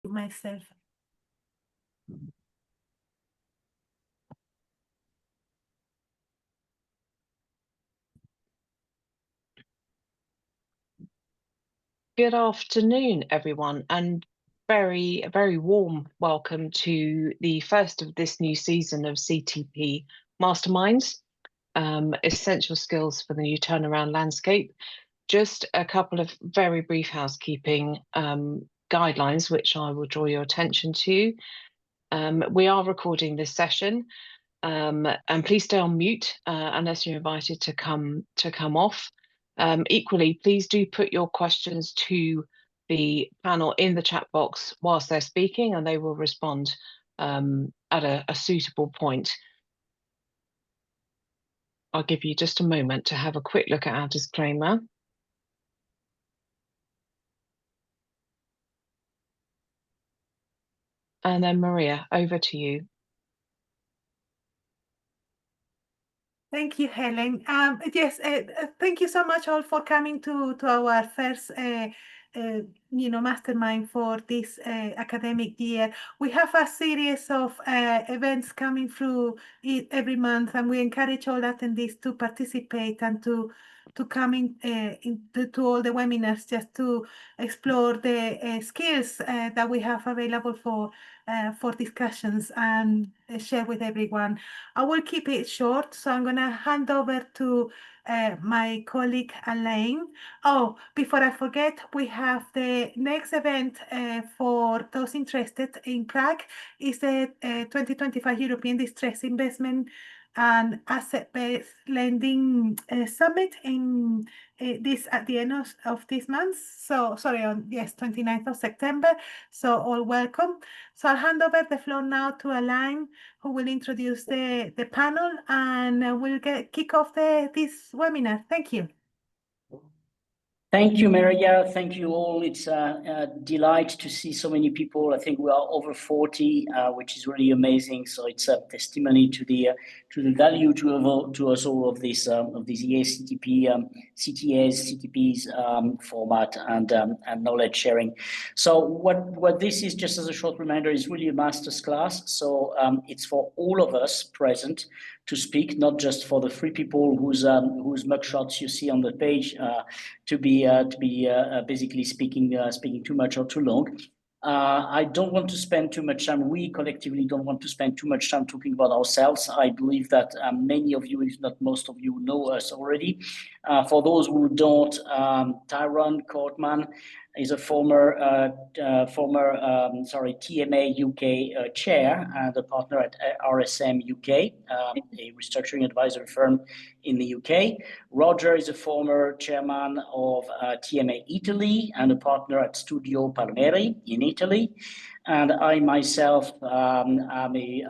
myself. Good afternoon, everyone, and a very warm welcome to the first of this new season of CTP Masterminds, Essential Skills for the New Turnaround Landscape. Just a couple of very brief housekeeping guidelines, which I will draw your attention to. We are recording this session, and please stay on mute unless you're invited to come off. Equally, please do put your questions to the panel in the chat box whilst they're speaking, and they will respond at a suitable point. I'll give you just a moment to have a quick look at our disclaimer. And then Maria, over to you. Thank you, Helen. Yes, thank you so much all for coming to our first mastermind for this academic year. We have a series of events coming through every month, and we encourage all attendees to participate and to come to all the webinars just to explore the skills that we have available for discussions and share with everyone. I will keep it short, so I'm going to hand over to my colleague Elaine. Oh, before I forget, we have the next event for those interested in Prague is the 2025 European Distress Investment and Asset-Based Lending Summit in at the end of this month. So sorry, on 29th of September. So all welcome. So I'll hand over the floor now to Elaine, who will introduce the panel, and we'll kick off this webinar. Thank you. Thank you, Maria. Thank you all. It's a delight to see so many people. I think we are over 40, which is really amazing. So it's a testimony to the value to us all of this EACTP, CTAs, CTPs format and knowledge sharing. So what this is, just as a short reminder, is really a master's class. So it's for all of us present to speak, not just for the 3 people whose mugshots you see on the page to be basically speaking too much or too long. I don't want to spend too much time. We collectively don't want to spend too much time talking about ourselves. I believe that many of you, if not most of you, know us already. For those who don't, Tyrone Courtman is a former TMA UK chair and a partner at RSM UK, a restructuring advisory firm in the UK. Roger is a former chairman of TMA Italy and a partner at Studio Palmieri in Italy. And I myself am a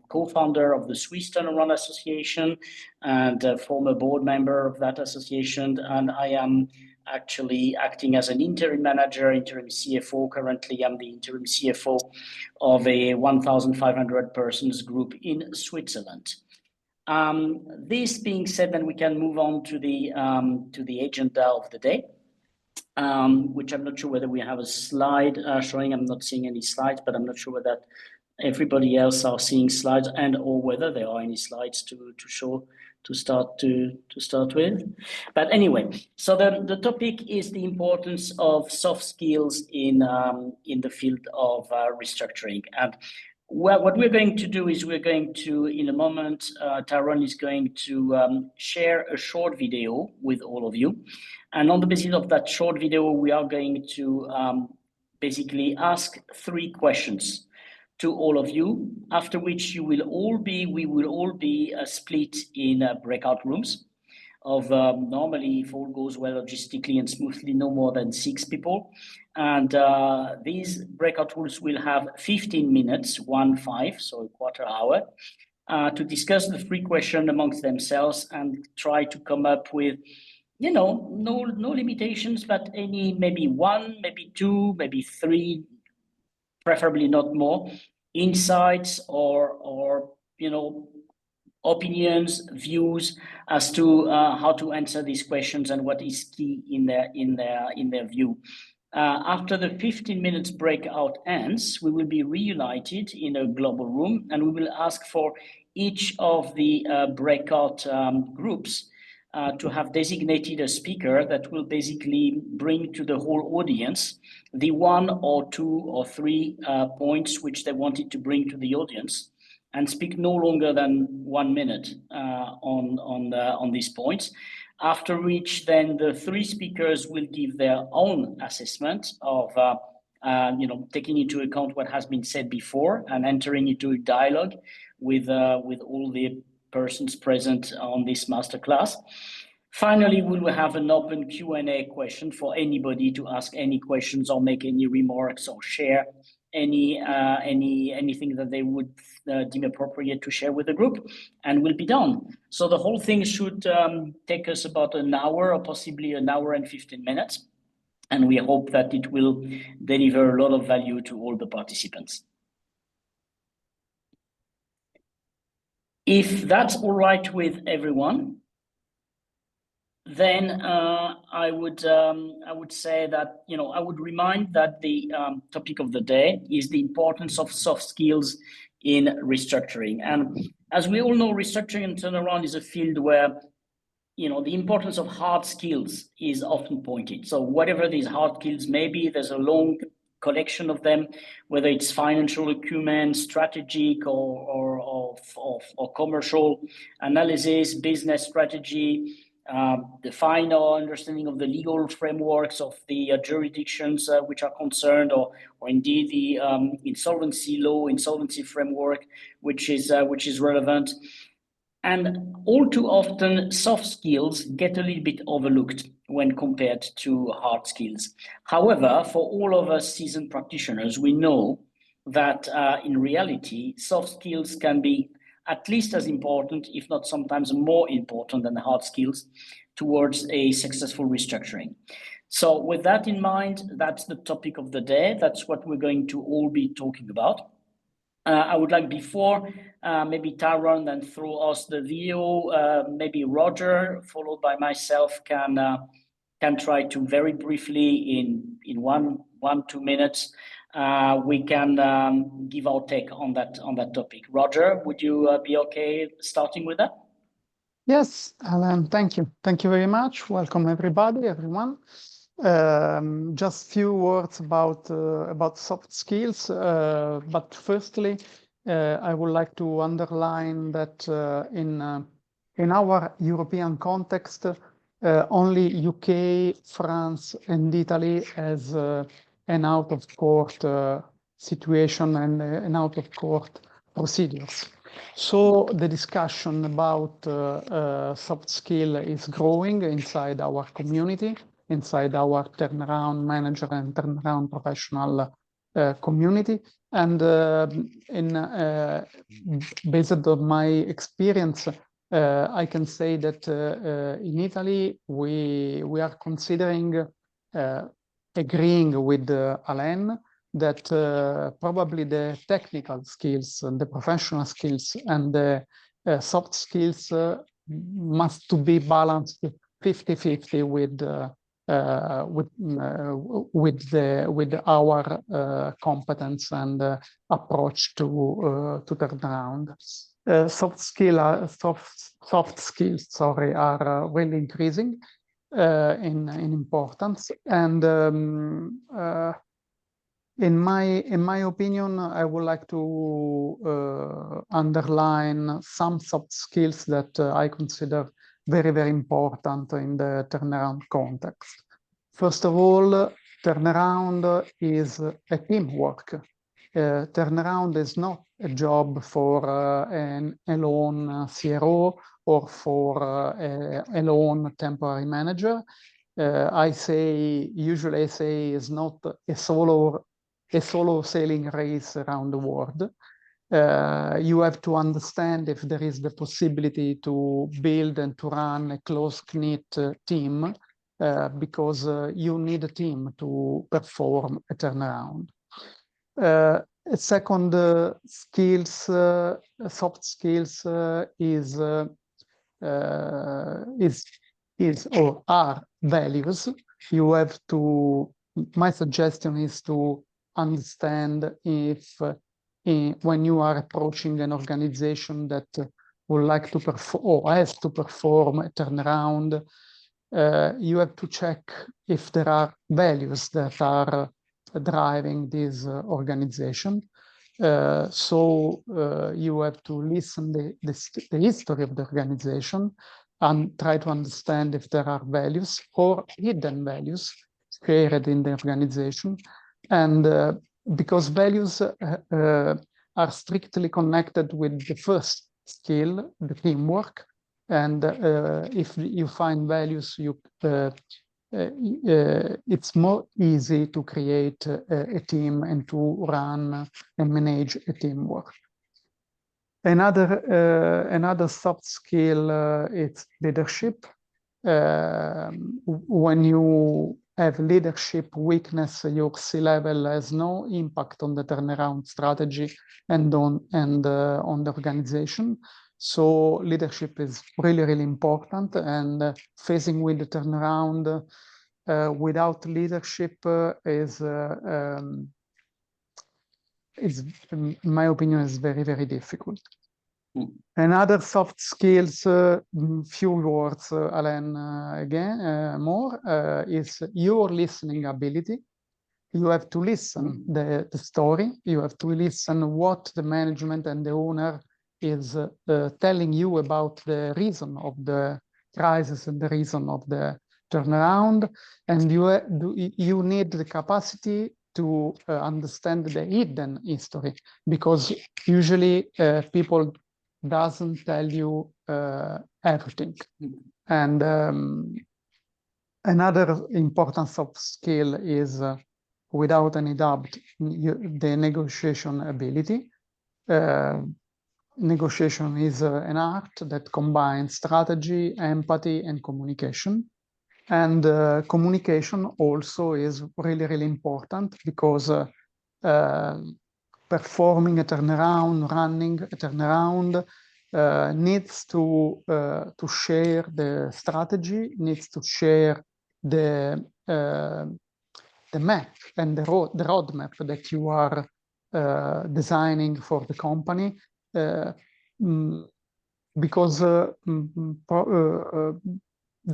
co-founder of the Swiss Turnaround Association and a former board member of that association. And I am actually acting as an interim manager, interim CFO. Currently, I'm the interim CFO of a 1,500 persons group in Switzerland. This being said, then we can move on to the agenda of the day, which I'm not sure whether we have a slide showing. I'm not seeing any slides, but I'm not sure whether everybody else are seeing slides and or whether there are any slides to show to start with. But anyway, so the topic is the importance of soft skills in the field of restructuring. And what we're going to do is we're going to, in a moment, Tyrone is going to share a short video with all of you. And on the basis of that short video, we are going to basically ask 3 questions to all of you, after which we will all be split in breakout rooms of normally, if all goes well logistically and smoothly, no more than 6 people. And these breakout rooms will have 15 minutes, 1-5, so a quarter hour, to discuss the 3 questions amongst themselves and try to come up with, no limitations, but maybe 1, maybe 2, maybe 3, preferably not more, insights or opinions, views as to how to answer these questions and what is key in their view. After the 15 minutes breakout ends, we will be reunited in a global room, and we will ask for each of the breakout groups to have designated a speaker that will basically bring to the whole audience the 1 or 2 or 3 points which they wanted to bring to the audience, and speak no longer than 1 minute on these points. After which, then the 3 speakers will give their own assessment of, taking into account what has been said before and entering into a dialogue with all the persons present on this masterclass. Finally, we will have an open Q&A question for anybody to ask any questions or make any remarks or share anything that they would deem appropriate to share with the group, and we'll be done. So the whole thing should take us about an hour or possibly an hour and 15 minutes. And we hope that it will deliver a lot of value to all the participants. If that's all right with everyone, then I would say that, I would remind that the topic of the day is the importance of soft skills in restructuring. And as we all know, restructuring and turnaround is a field where, the importance of hard skills is often pointed. So whatever these hard skills may be, there's a long collection of them, whether it's financial acumen, strategic or commercial analysis, business strategy, the final understanding of the legal frameworks of the jurisdictions which are concerned, or indeed the insolvency law, insolvency framework, which is relevant. And all too often, soft skills get a little bit overlooked when compared to hard skills. However, for all of us seasoned practitioners, we know that in reality, soft skills can be at least as important, if not sometimes more important than the hard skills towards a successful restructuring. So with that in mind, that's the topic of the day. That's what we're going to all be talking about. I would like, before maybe Tyrone then throw us the video, maybe Roger, followed by myself, can try to very briefly in 1-2 minutes, we can give our take on that topic. Roger, would you be okay starting with that? Yes, Alan, thank you. Thank you very much. Welcome everybody, everyone. Just few words about soft skills. But firstly, I would like to underline that in our European context, only UK, France, and Italy has an out-of-court situation and an out-of-court procedures. So the discussion about soft skill is growing inside our community, inside our turnaround manager and turnaround professional community. And based on my experience, I can say that in Italy, we are considering agreeing with Alain that probably the technical skills, and the professional skills, and the soft skills must to be balanced 50-50 with our competence and approach to turnaround. Soft skills, sorry, are really increasing in importance, and in my opinion, I would like to underline some soft skills that I consider very, very important in the turnaround context. First of all, turnaround is a teamwork. Turnaround is not a job for an alone CRO or for a lone temporary manager. I usually say is not a solo sailing race around the world. You have to understand if there is the possibility to build and to run a close-knit team, because you need a team to perform a turnaround. Second soft skills are values. You have to my suggestion is to understand if when you are approaching an organization that would like to perform or has to perform a turnaround, you have to check if there are values that are driving this organization. So you have to listen the history of the organization and try to understand if there are values or hidden values shared in the organization. And because values are strictly connected with the first skill, the teamwork, and if you find values, it's more easy to create a team and to run and manage a teamwork. Another soft skill is leadership. When you have leadership weakness, your C-level has no impact on the turnaround strategy and on the organization. So leadership is really, really important, and facing with the turnaround without leadership is, in my opinion, is very, very difficult. Another soft skills, few words, Alain, again, more, is your listening ability. You have to listen the story. You have to listen what the management and the owner is telling you about the reason of the crisis and the reason of the turnaround. And you need the capacity to understand the hidden history, because usually people doesn't tell you everything. And another important soft skill is, without any doubt, the negotiation ability. Negotiation is an art that combines strategy, empathy, and communication. And communication also is really, really important, because performing a turnaround, running a turnaround, needs to share the strategy, needs to share the map and the roadmap that you are designing for the company, because the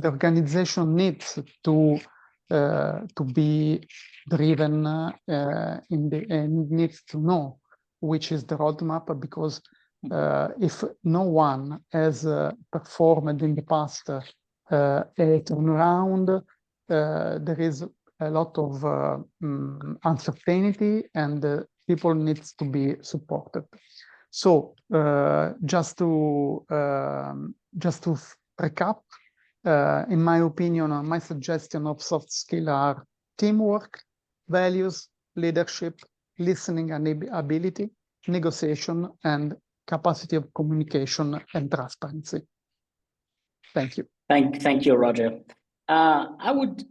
organization needs to be driven and needs to know which is the roadmap, because if no one has performed in the past a turnaround, there is a lot of uncertainty, and people needs to be supported. So just to recap, in my opinion, my suggestion of soft skill are teamwork, values, leadership, listening and ability, negotiation, and capacity of communication and transparency. Thank you. Thank you, Roger. I would,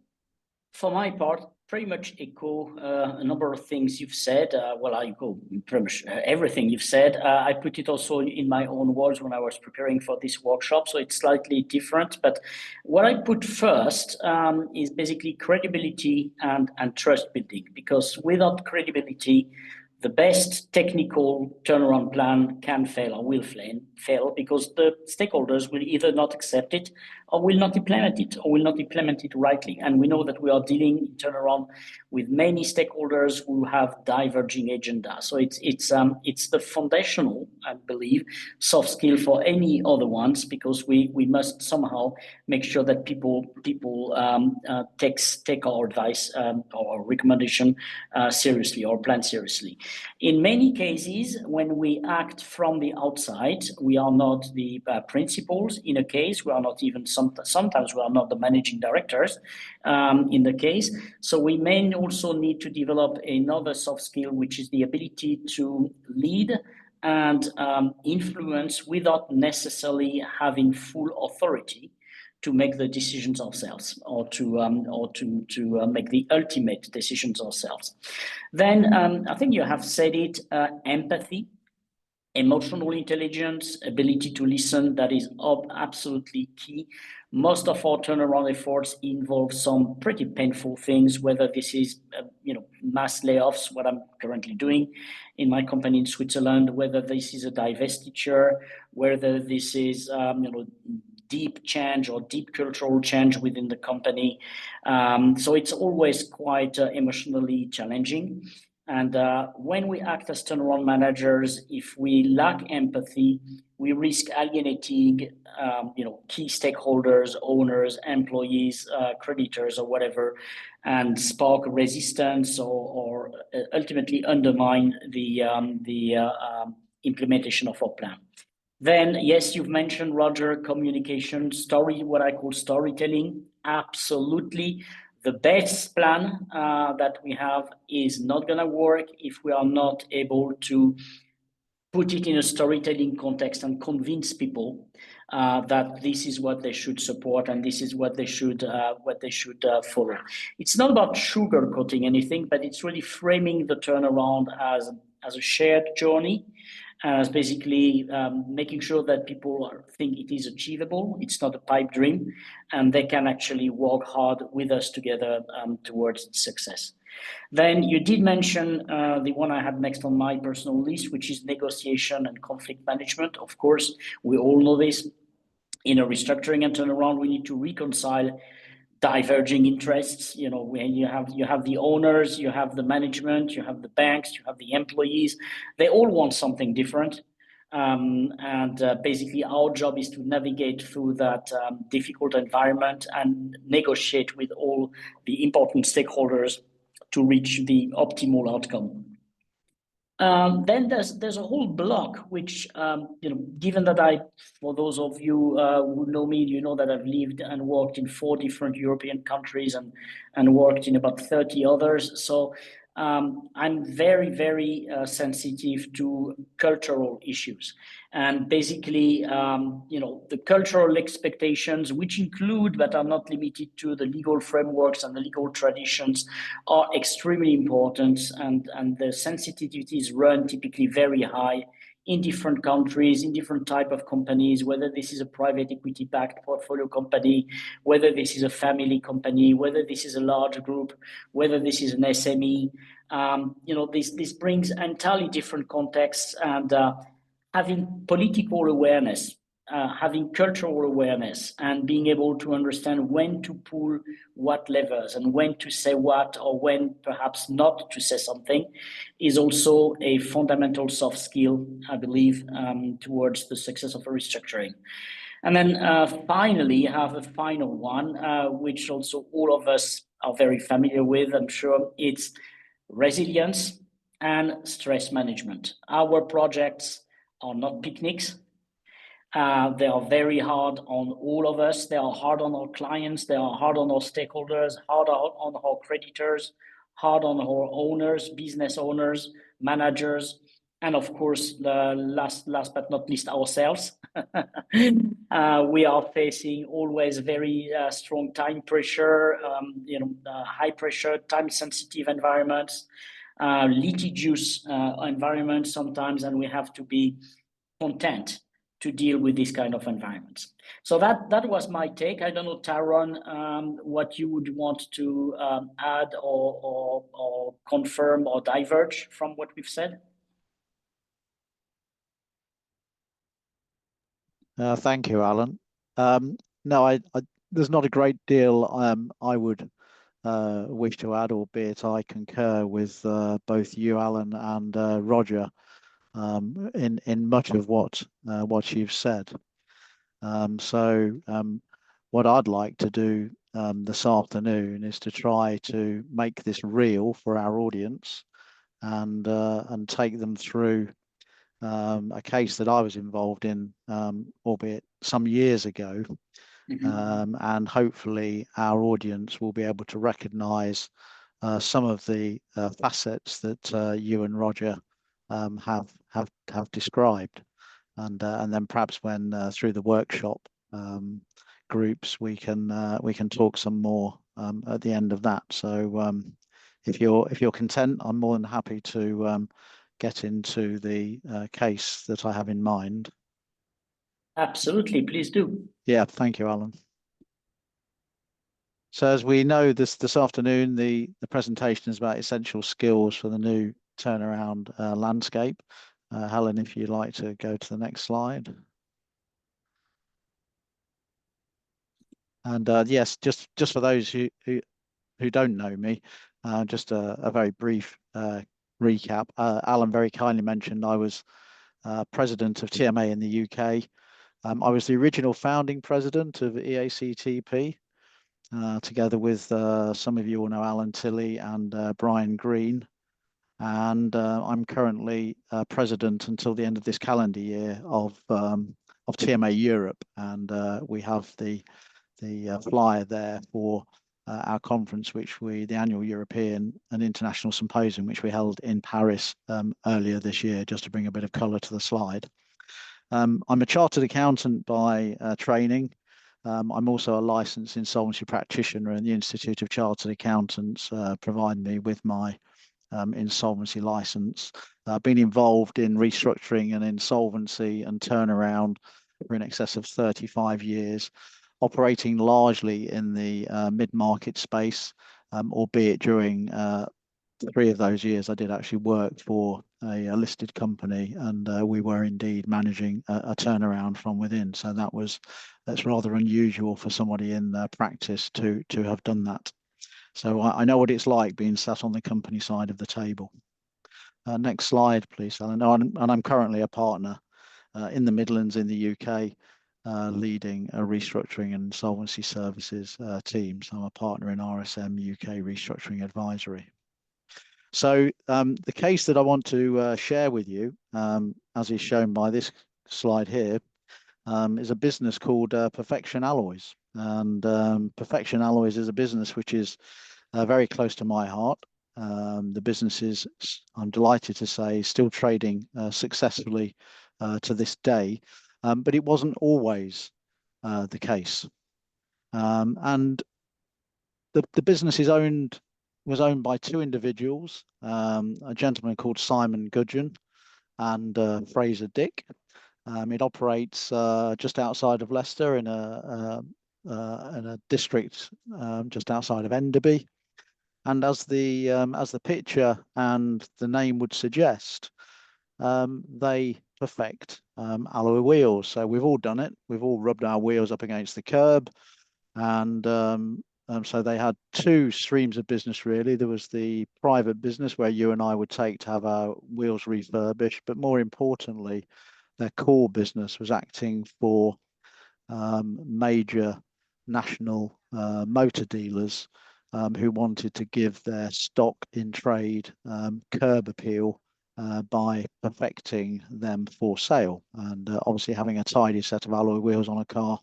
for my part, pretty much echo a number of things you've said. Well, I echo pretty much everything you've said. I put it also in my own words when I was preparing for this workshop, so it's slightly different. But what I put first is basically credibility and trust building, because without credibility, the best technical turnaround plan can fail or will fail, because the stakeholders will either not accept it or will not implement it, or will not implement it rightly. And we know that we are dealing in turnaround with many stakeholders who have diverging agendas. So it's the foundational, I believe, soft skill for any other ones, because we must somehow make sure that people take our advice or recommendation seriously, or plan seriously. In many cases, when we act from the outside, we are not the principals. In a case, we are not even sometimes we are not the managing directors in the case. So we may also need to develop another soft skill, which is the ability to lead and influence without necessarily having full authority to make the decisions ourselves, or to make the ultimate decisions ourselves. Then I think you have said it, empathy. Emotional intelligence, ability to listen, that is absolutely key. Most of our turnaround efforts involve some pretty painful things, whether this is mass layoffs, what I'm currently doing in my company in Switzerland, whether this is a divestiture, whether this is deep change or deep cultural change within the company. So it's always quite emotionally challenging. And when we act as turnaround managers, if we lack empathy, we risk alienating, key stakeholders, owners, employees, creditors, or whatever, and spark resistance or ultimately undermine the implementation of our plan. Then, yes, you've mentioned, Roger, communication, what I call storytelling. Absolutely. The best plan that we have is not going to work if we are not able to put it in a storytelling context and convince people that this is what they should support and this is what they should follow. It's not about sugarcoating anything, but it's really framing the turnaround as a shared journey, as basically making sure that people think it is achievable. It's not a pipe dream, and they can actually work hard with us together towards success. Then you did mention the one I had next on my personal list, which is negotiation and conflict management. Of course, we all know this. In a restructuring and turnaround, we need to reconcile diverging interests. When you have the owners, you have the management, you have the banks, you have the employees. They all want something different. Basically our job is to navigate through that difficult environment and negotiate with all the important stakeholders to reach the optimal outcome. Then there's a whole block which, given that for those of you who know me, you know that I've lived and worked in 4 different European countries and worked in about 30 others. So I'm very, very sensitive to cultural issues. And basically, the cultural expectations, which include but are not limited to the legal frameworks and the legal traditions, are extremely important. And the sensitivities run typically very high in different countries, in different type of companies, whether this is a private equity-backed portfolio company, whether this is a family company, whether this is a large group, whether this is an SME. This brings entirely different contexts, and having political awareness, having cultural awareness, and being able to understand when to pull what levers and when to say what, or when perhaps not to say something, is also a fundamental soft skill, I believe, towards the success of a restructuring. And then finally, I have a final one, which also all of us are very familiar with, I'm sure. It's resilience and stress management. Our projects are not picnics. They are very hard on all of us. They are hard on our clients. They are hard on our stakeholders, hard on our creditors, hard on our owners, business owners, managers, and of course, the last but not least, ourselves. We are facing always very strong time pressure, high pressure, time-sensitive environments, litigious environments sometimes, and we have to be content to deal with this kind of environments. So that was my take. I don't know, Taron, what you would want to add or confirm or diverge from what we've said. Thank you, Alan. No, there's not a great deal I would wish to add, albeit I concur with both you, Alan, and Roger in much of what you've said. What I'd like to do this afternoon is to try to make this real for our audience and take them through a case that I was involved in, albeit some years ago. And hopefully our audience will be able to recognize some of the facets that you and Roger have described, and then perhaps when through the workshop groups we can talk some more at the end of that. So if you're content, I'm more than happy to get into the case that I have in mind? Absolutely, please do. Yeah, thank you, Alan. So as we know, this afternoon, the presentation is about essential skills for the new turnaround landscape. Helen, if you'd like to go to the next slide. And yes, just for those who don't know me, just a very brief recap. Alan very kindly mentioned I was president of TMA in the UK. I was the original founding president of EACTP, together with some of you will know Alan Tilley and Brian Green. And I'm currently president until the end of this calendar year of TMA Europe. And we have the flyer there for our conference, the annual European and International Symposium, which we held in Paris earlier this year, just to bring a bit of colour to the slide. I'm a chartered accountant by training. I'm also a licensed insolvency practitioner, and the Institute of Chartered Accountants provide me with my insolvency license. I've been involved in restructuring and insolvency and turnaround for in excess of 35 years, operating largely in the mid-market space, albeit during 3 of those years I did actually work for a listed company, and we were indeed managing a turnaround from within. So that's rather unusual for somebody in practice to have done that. So I know what it's like being sat on the company side of the table. Next slide, please, Alan. And I'm currently a partner in the Midlands in the UK, leading a restructuring and insolvency services team. So I'm a partner in RSM UK Restructuring Advisory. So the case that I want to share with you, as is shown by this slide here, is a business called Perfection Alloys. And Perfection Alloys is a business which is very close to my heart. The business is, I'm delighted to say, still trading successfully to this day, but it wasn't always the case. And the business was owned by 2 individuals, a gentleman called Simon Gudgeon and Fraser Dick. It operates just outside of Leicester in a district just outside of Enderby. And as the picture and the name would suggest, they perfect alloy wheels. So we've all done it. We've all rubbed our wheels up against the curb. And so they had 2 streams of business, really. There was the private business where you and I would take to have our wheels refurbished. But more importantly, their core business was acting for major national motor dealers who wanted to give their stock in trade curb appeal by perfecting them for sale. And obviously having a tidy set of alloy wheels on a car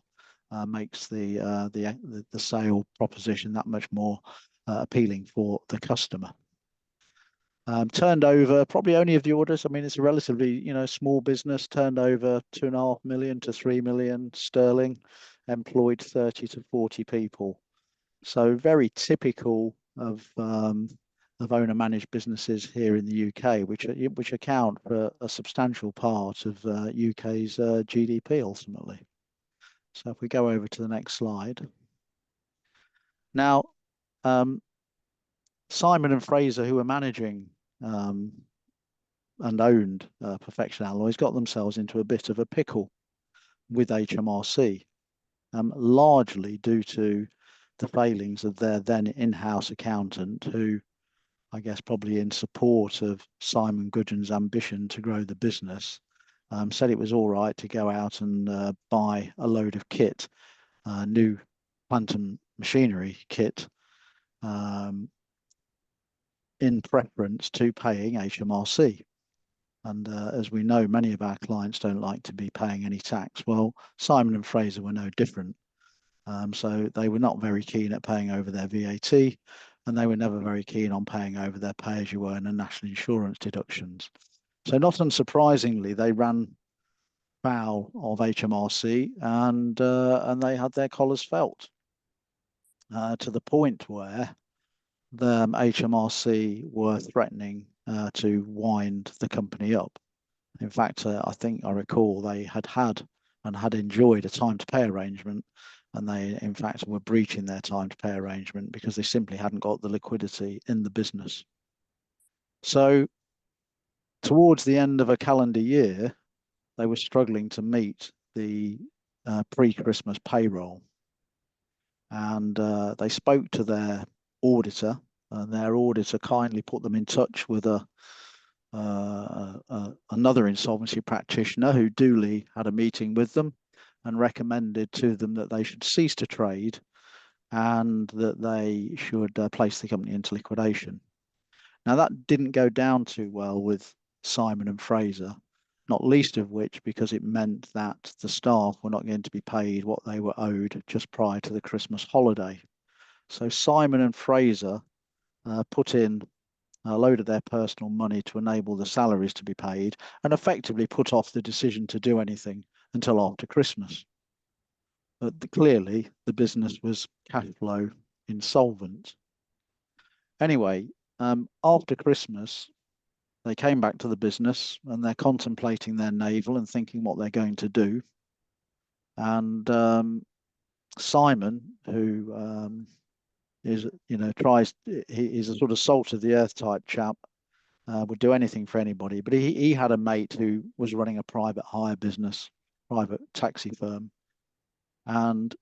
makes the sale proposition that much more appealing for the customer. Turned over probably only of the orders. I mean, it's a relatively small business. Turned over 2.5 million to 3 million sterling. Employed 30 to 40 people. So very typical of owner-managed businesses here in the UK, which account for a substantial part of UK's GDP ultimately. So if we go over to the next slide. Now, Simon and Fraser, who were managing and owned Perfection Alloys, got themselves into a bit of a pickle with HMRC, largely due to the failings of their then in-house accountant, who, I guess probably in support of Simon Gudgeon's ambition to grow the business, said it was all right to go out and buy a load of kit, new plant and machinery kit, in preference to paying HMRC. And as we know, many of our clients don't like to be paying any tax. Well, Simon and Fraser were no different. So they were not very keen at paying over their VAT, and they were never very keen on paying over their pay-as-you-earn and national insurance deductions. So not unsurprisingly, they ran foul of HMRC, and they had their collars felt to the point where the HMRC were threatening to wind the company up. In fact, I think I recall they had enjoyed a time to pay arrangement, and they in fact were breaching their time to pay arrangement because they simply hadn't got the liquidity in the business. So towards the end of a calendar year, they were struggling to meet the pre-Christmas payroll. And they spoke to their auditor, and their auditor kindly put them in touch with another insolvency practitioner who duly had a meeting with them and recommended to them that they should cease to trade and that they should place the company into liquidation. Now, that didn't go down too well with Simon and Fraser, not least of which because it meant that the staff were not going to be paid what they were owed just prior to the Christmas holiday. So Simon and Fraser put in a load of their personal money to enable the salaries to be paid and effectively put off the decision to do anything until after Christmas. But clearly the business was cash flow insolvent. Anyway, after Christmas, they came back to the business and they're contemplating their navel and thinking what they're going to do. And Simon, who is, he's a sort of salt of the earth type chap, would do anything for anybody. But he had a mate who was running a private hire business, private taxi firm. And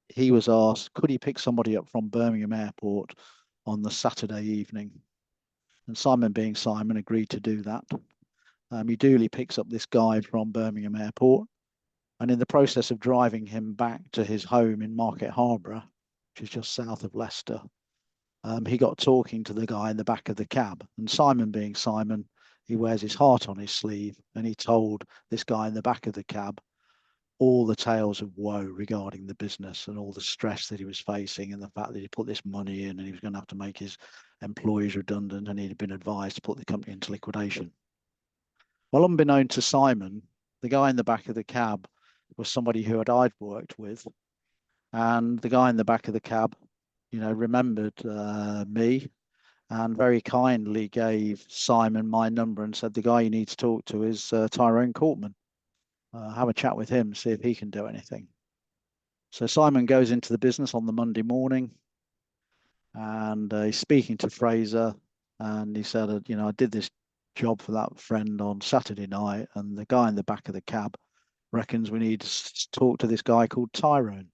he was asked, could he pick somebody up from Birmingham Airport on the Saturday evening? And Simon, being Simon, agreed to do that. He duly picks up this guy from Birmingham Airport. And in the process of driving him back to his home in Market Harborough, which is just south of Leicester, he got talking to the guy in the back of the cab. And Simon, being Simon, he wears his heart on his sleeve. And he told this guy in the back of the cab all the tales of woe regarding the business and all the stress that he was facing and the fact that he put this money in and he was going to have to make his employees redundant and he'd been advised to put the company into liquidation. Well, unbeknown to Simon, the guy in the back of the cab was somebody who I'd worked with. And the guy in the back of the cab, remembered me and very kindly gave Simon my number and said, the guy you need to talk to is Tyrone Courtman. Have a chat with him, see if he can do anything. So Simon goes into the business on the Monday morning and he's speaking to Fraser and he said, I did this job for that friend on Saturday night and the guy in the back of the cab reckons we need to talk to this guy called Tyrone.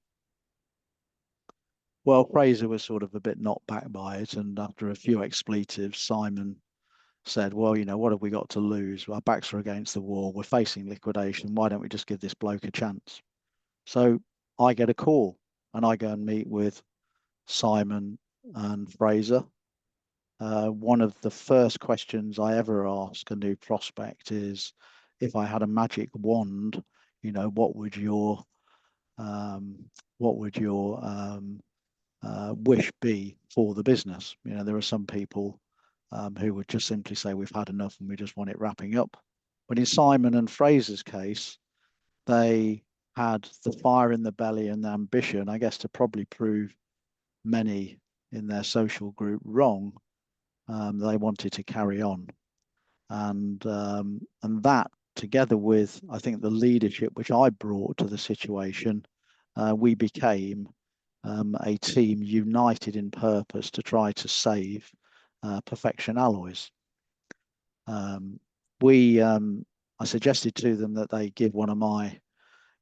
Well, Fraser was sort of a bit knocked back by it, and after a few expletives, Simon said, well, what have we got to lose? Our backs are against the wall. We're facing liquidation. Why don't we just give this bloke a chance? So I get a call and I go and meet with Simon and Fraser. One of the first questions I ever ask a new prospect is, if I had a magic wand, what would your wish be for the business? There are some people who would just simply say, we've had enough and we just want it wrapping up. But in Simon and Fraser's case, they had the fire in the belly and the ambition, I guess, to probably prove many in their social group wrong. They wanted to carry on. And that, together with, I think, the leadership which I brought to the situation, we became a team united in purpose to try to save Perfection Alloys. I suggested to them that they give one of my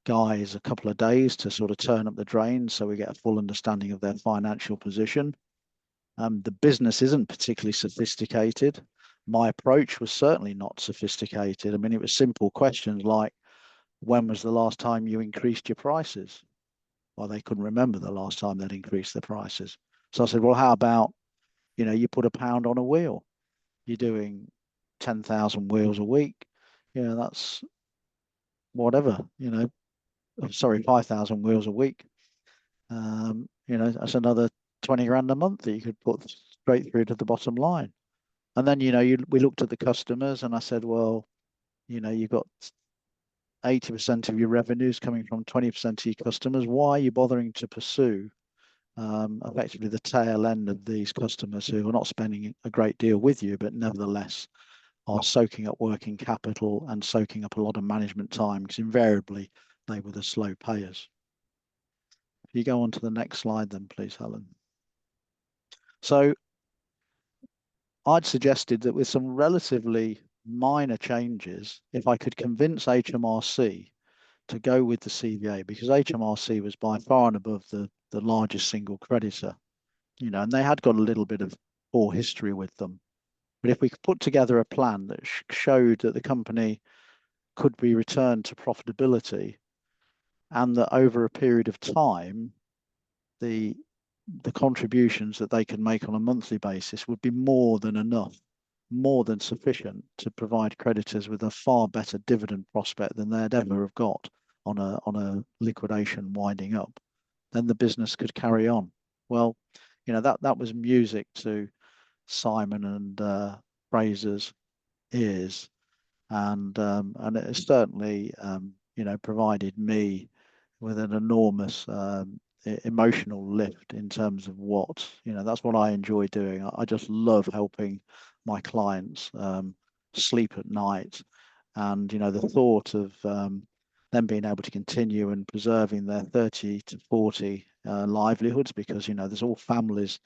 guys a couple of days to sort of turn up the drains so we get a full understanding of their financial position. The business isn't particularly sophisticated. My approach was certainly not sophisticated. I mean, it was simple questions like, when was the last time you increased your prices? Well, they couldn't remember the last time they'd increased their prices. So I said, well, how about, you put £1 on a wheel? You're doing 10,000 wheels a week. That's whatever, sorry, 5,000 wheels a week. That's another 20 grand a month that you could put straight through to the bottom line. And then, we looked at the customers and I said, well, you've got 80% of your revenues coming from 20% of your customers. Why are you bothering to pursue effectively the tail end of these customers who are not spending a great deal with you, but nevertheless are soaking up working capital and soaking up a lot of management time, because invariably they were the slow payers. If you go on to the next slide then, please, Helen. So I'd suggested that with some relatively minor changes, if I could convince HMRC to go with the CVA, because HMRC was by far and above the largest single creditor, you know, and they had got a little bit of poor history with them. But if we could put together a plan that showed that the company could be returned to profitability, and that over a period of time, the contributions that they can make on a monthly basis would be more than enough, more than sufficient to provide creditors with a far better dividend prospect than they'd ever have got on a liquidation winding up, then the business could carry on. Well, you know, that was music to Simon and Fraser's ears, and it certainly you know, provided me with an enormous emotional lift in terms of what, you know, that's what I enjoy doing. I just love helping my clients sleep at night, and you know, the thought of them being able to continue and preserving their 30 to 40 livelihoods, because you know, there's all families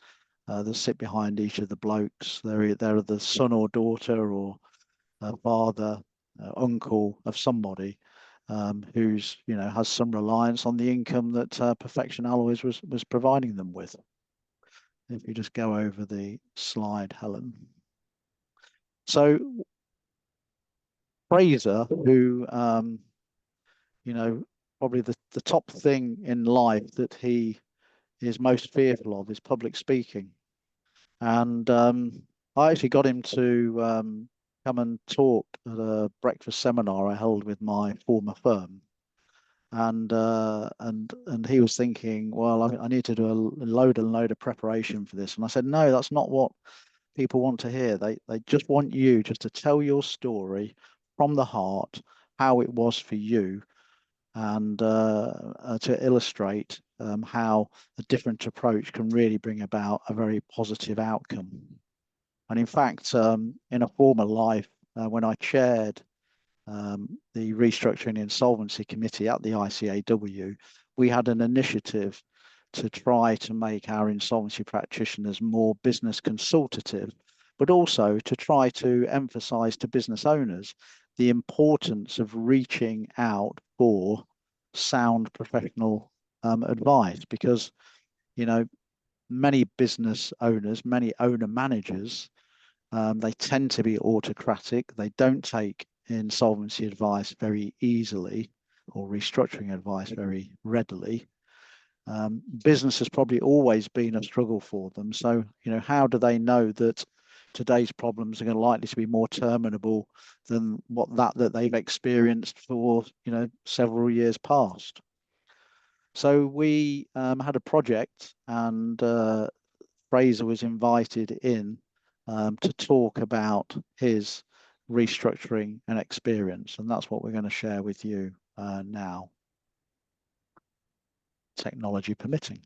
that sit behind each of the blokes. They're the son or daughter or father, uncle of somebody who's, you know, has some reliance on the income that Perfection Alloys was providing them with. If you just go over the slide, Helen. So Fraser, who you know, probably the top thing in life that he is most fearful of is public speaking, and I actually got him to come and talk at a breakfast seminar I held with my former firm, and he was thinking, well, I need to do a load of preparation for this, and I said, no, that's not what people want to hear. They just want you just to tell your story from the heart, how it was for you, and to illustrate how a different approach can really bring about a very positive outcome. And in fact, in a former life, when I chaired the Restructuring Insolvency Committee at the ICAW, we had an initiative to try to make our insolvency practitioners more business consultative, but also to try to emphasize to business owners the importance of reaching out for sound professional advice, because, you know, many business owners, many owner managers, they tend to be autocratic. They don't take insolvency advice very easily or restructuring advice very readily. Business has probably always been a struggle for them. So, you know, how do they know that today's problems are going to likely to be more terminable than that they've experienced for, you know, several years past? So we had a project, and Fraser was invited in to talk about his restructuring and experience, and that's what we're going to share with you now, technology permitting.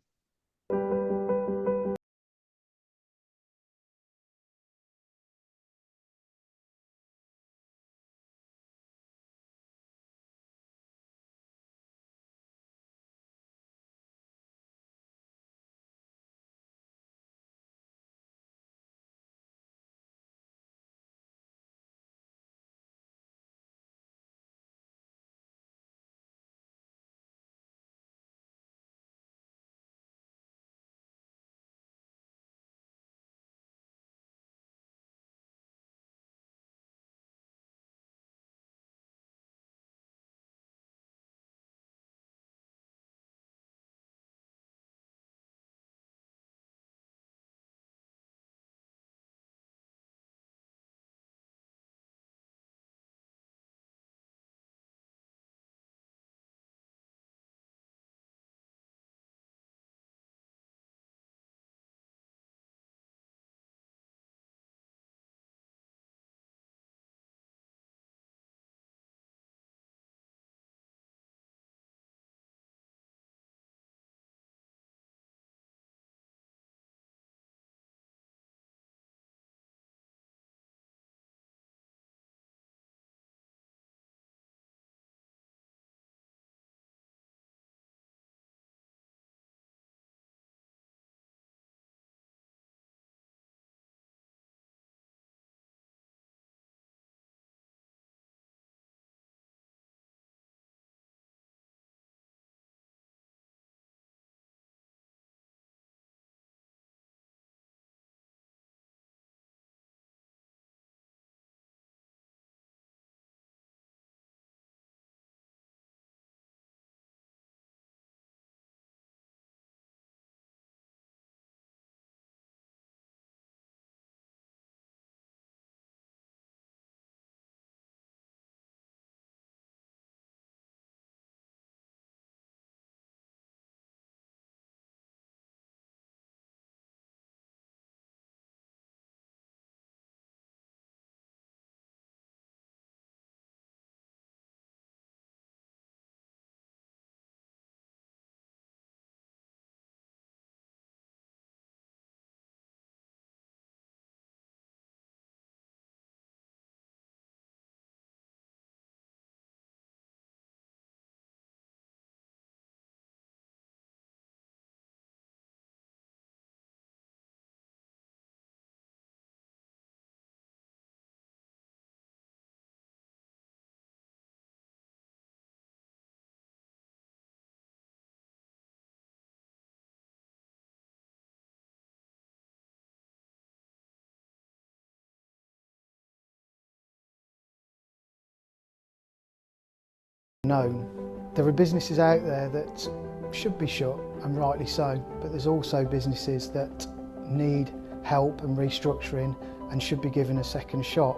known. There are businesses out there that should be shut, and rightly so, but there's also businesses that need help and restructuring and should be given a second shot.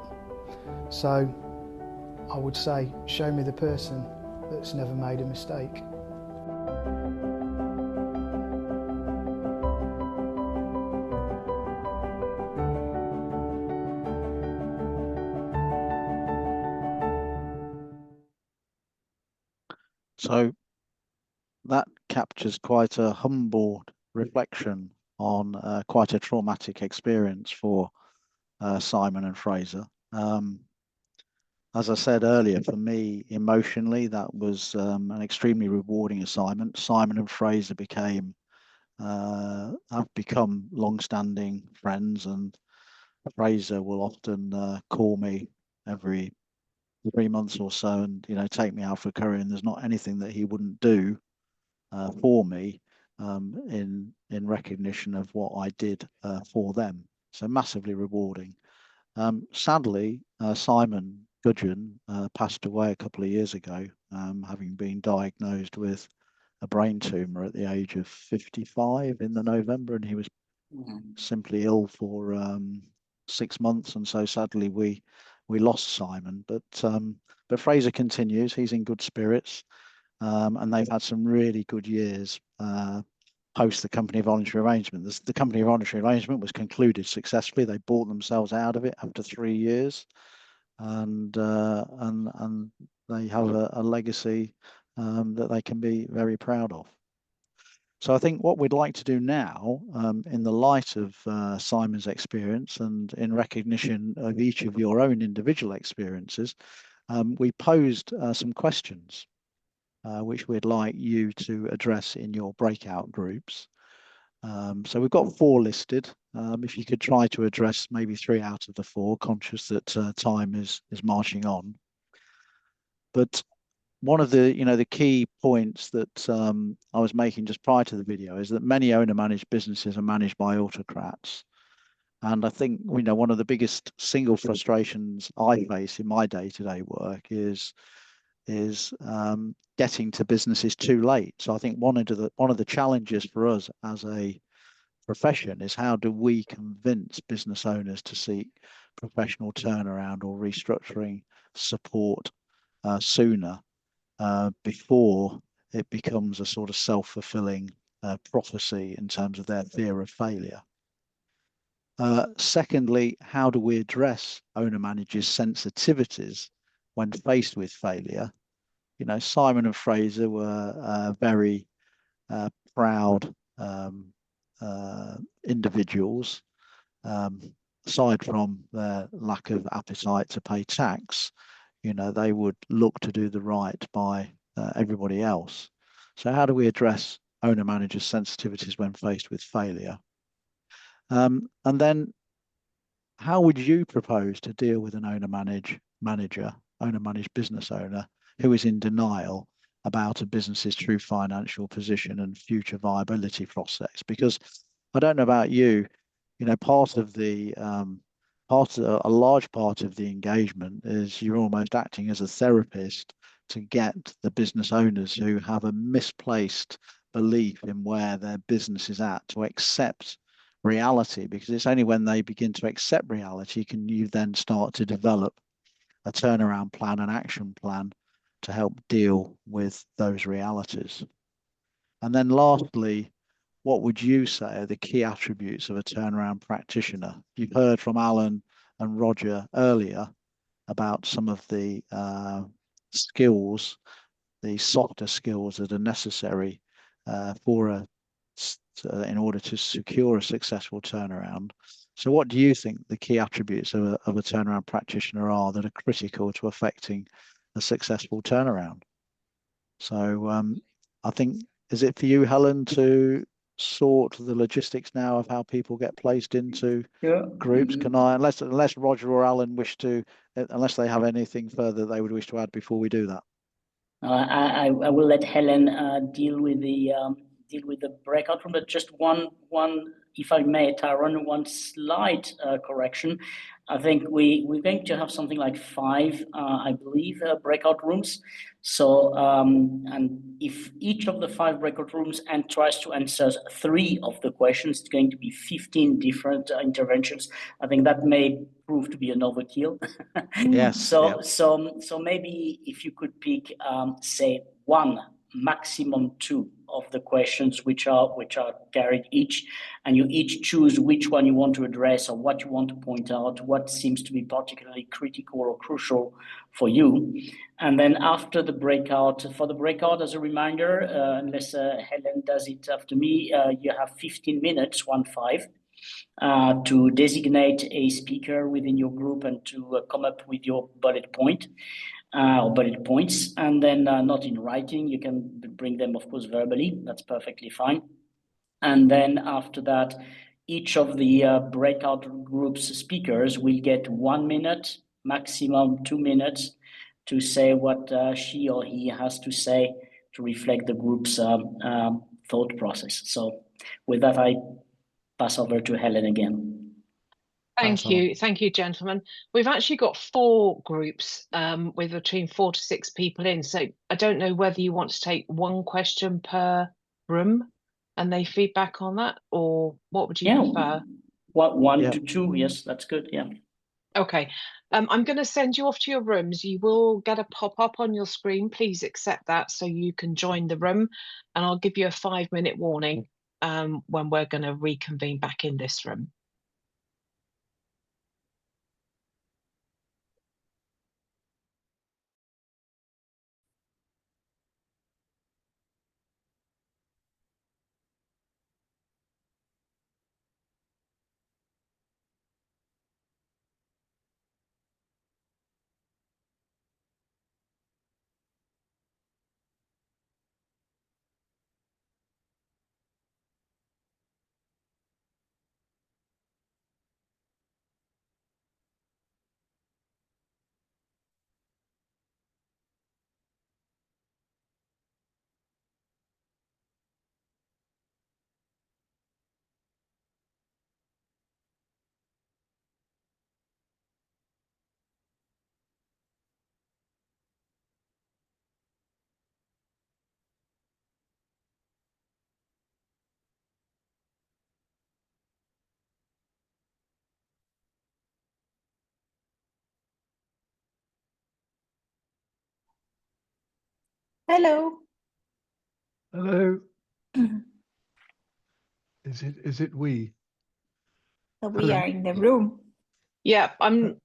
So I would say, show me the person that's never made a mistake. So that captures quite a humble reflection on quite a traumatic experience for Simon and Fraser. As I said earlier, for me, emotionally, that was an extremely rewarding assignment. Simon and Fraser have become long-standing friends, and Fraser will often call me every 3 months or so and, you know, take me out for curry, and there's not anything that he wouldn't do for me in recognition of what I did for them. So massively rewarding. Sadly, Simon Gudgeon passed away a couple of years ago, having been diagnosed with a brain tumor at the age of 55 in the November, and he was simply ill for 6 months, and so sadly we lost Simon. But Fraser continues. He's in good spirits, and they've had some really good years post the company voluntary arrangement. The company voluntary arrangement was concluded successfully. They bought themselves out of it after 3 years, and they have a legacy that they can be very proud of. So I think what we'd like to do now, in the light of Simon's experience and in recognition of each of your own individual experiences, we posed some questions which we'd like you to address in your breakout groups. So we've got 4 listed. If you could try to address maybe 3 out of the 4, conscious that time is marching on. But one of the, the key points that I was making just prior to the video is that many owner-managed businesses are managed by autocrats. And I think, one of the biggest single frustrations I face in my day-to-day work is getting to businesses too late. So I think one of the challenges for us as a profession is, how do we convince business owners to seek professional turnaround or restructuring support sooner, before it becomes a sort of self-fulfilling prophecy in terms of their fear of failure. Secondly, how do we address owner-managers' sensitivities when faced with failure? Simon and Fraser were very proud individuals. Aside from their lack of appetite to pay tax, they would look to do the right by everybody else. So how do we address owner-managers' sensitivities when faced with failure? And then, how would you propose to deal with an owner-managed business owner who is in denial about a business's true financial position and future viability prospects? Because I don't know about you, a large part of the engagement is you're almost acting as a therapist to get the business owners who have a misplaced belief in where their business is at to accept reality, because it's only when they begin to accept reality can you then start to develop a turnaround plan, an action plan to help deal with those realities. And then lastly, what would you say are the key attributes of a turnaround practitioner? You've heard from Alan and Roger earlier about some of the skills, the softer skills that are necessary in order to secure a successful turnaround. So what do you think the key attributes of a turnaround practitioner are that are critical to effecting a successful turnaround? So I think, is it for you, Helen, to sort the logistics now of how people get placed into groups? Can I, unless Roger or Alan wish to, unless they have anything further they would wish to add before we do that? I will let Helen deal with the breakout room, but just one, if I may, Tyrone, one slight correction. I think we're going to have something like 5, I believe, breakout rooms. So, and if each of the 5 breakout rooms tries to answer 3 of the questions, it's going to be 15 different interventions. I think that may prove to be an overkill. Yes. So maybe if you could pick, say, 1, maximum 2 of the questions which are carried each, and you each choose which one you want to address or what you want to point out, what seems to be particularly critical or crucial for you. And then after the breakout, as a reminder, unless Helen does it after me, you have 15 minutes, 15, to designate a speaker within your group and to come up with your bullet point. Or bullet points, and then not in writing. You can bring them, of course, verbally. That's perfectly fine. And then after that, each of the breakout groups speakers will get 1 minute, maximum 2 minutes, to say what she or he has to say to reflect the group's thought process. So with that, I pass over to Helen again. Thank you, gentlemen. We've actually got 4 groups with between 4 to 6 people in. So I don't know whether you want to take 1 question per room and they feedback on that, or what would you prefer? 1 to 2, yes, that's good, yeah. Okay, I'm going to send you off to your rooms. You will get a pop-up on your screen. Please accept that so you can join the room, and I'll give you a 5-minute warning when we're going to reconvene back in this room. Hello. Hello. Is it we? We are in the room. Yeah, I'm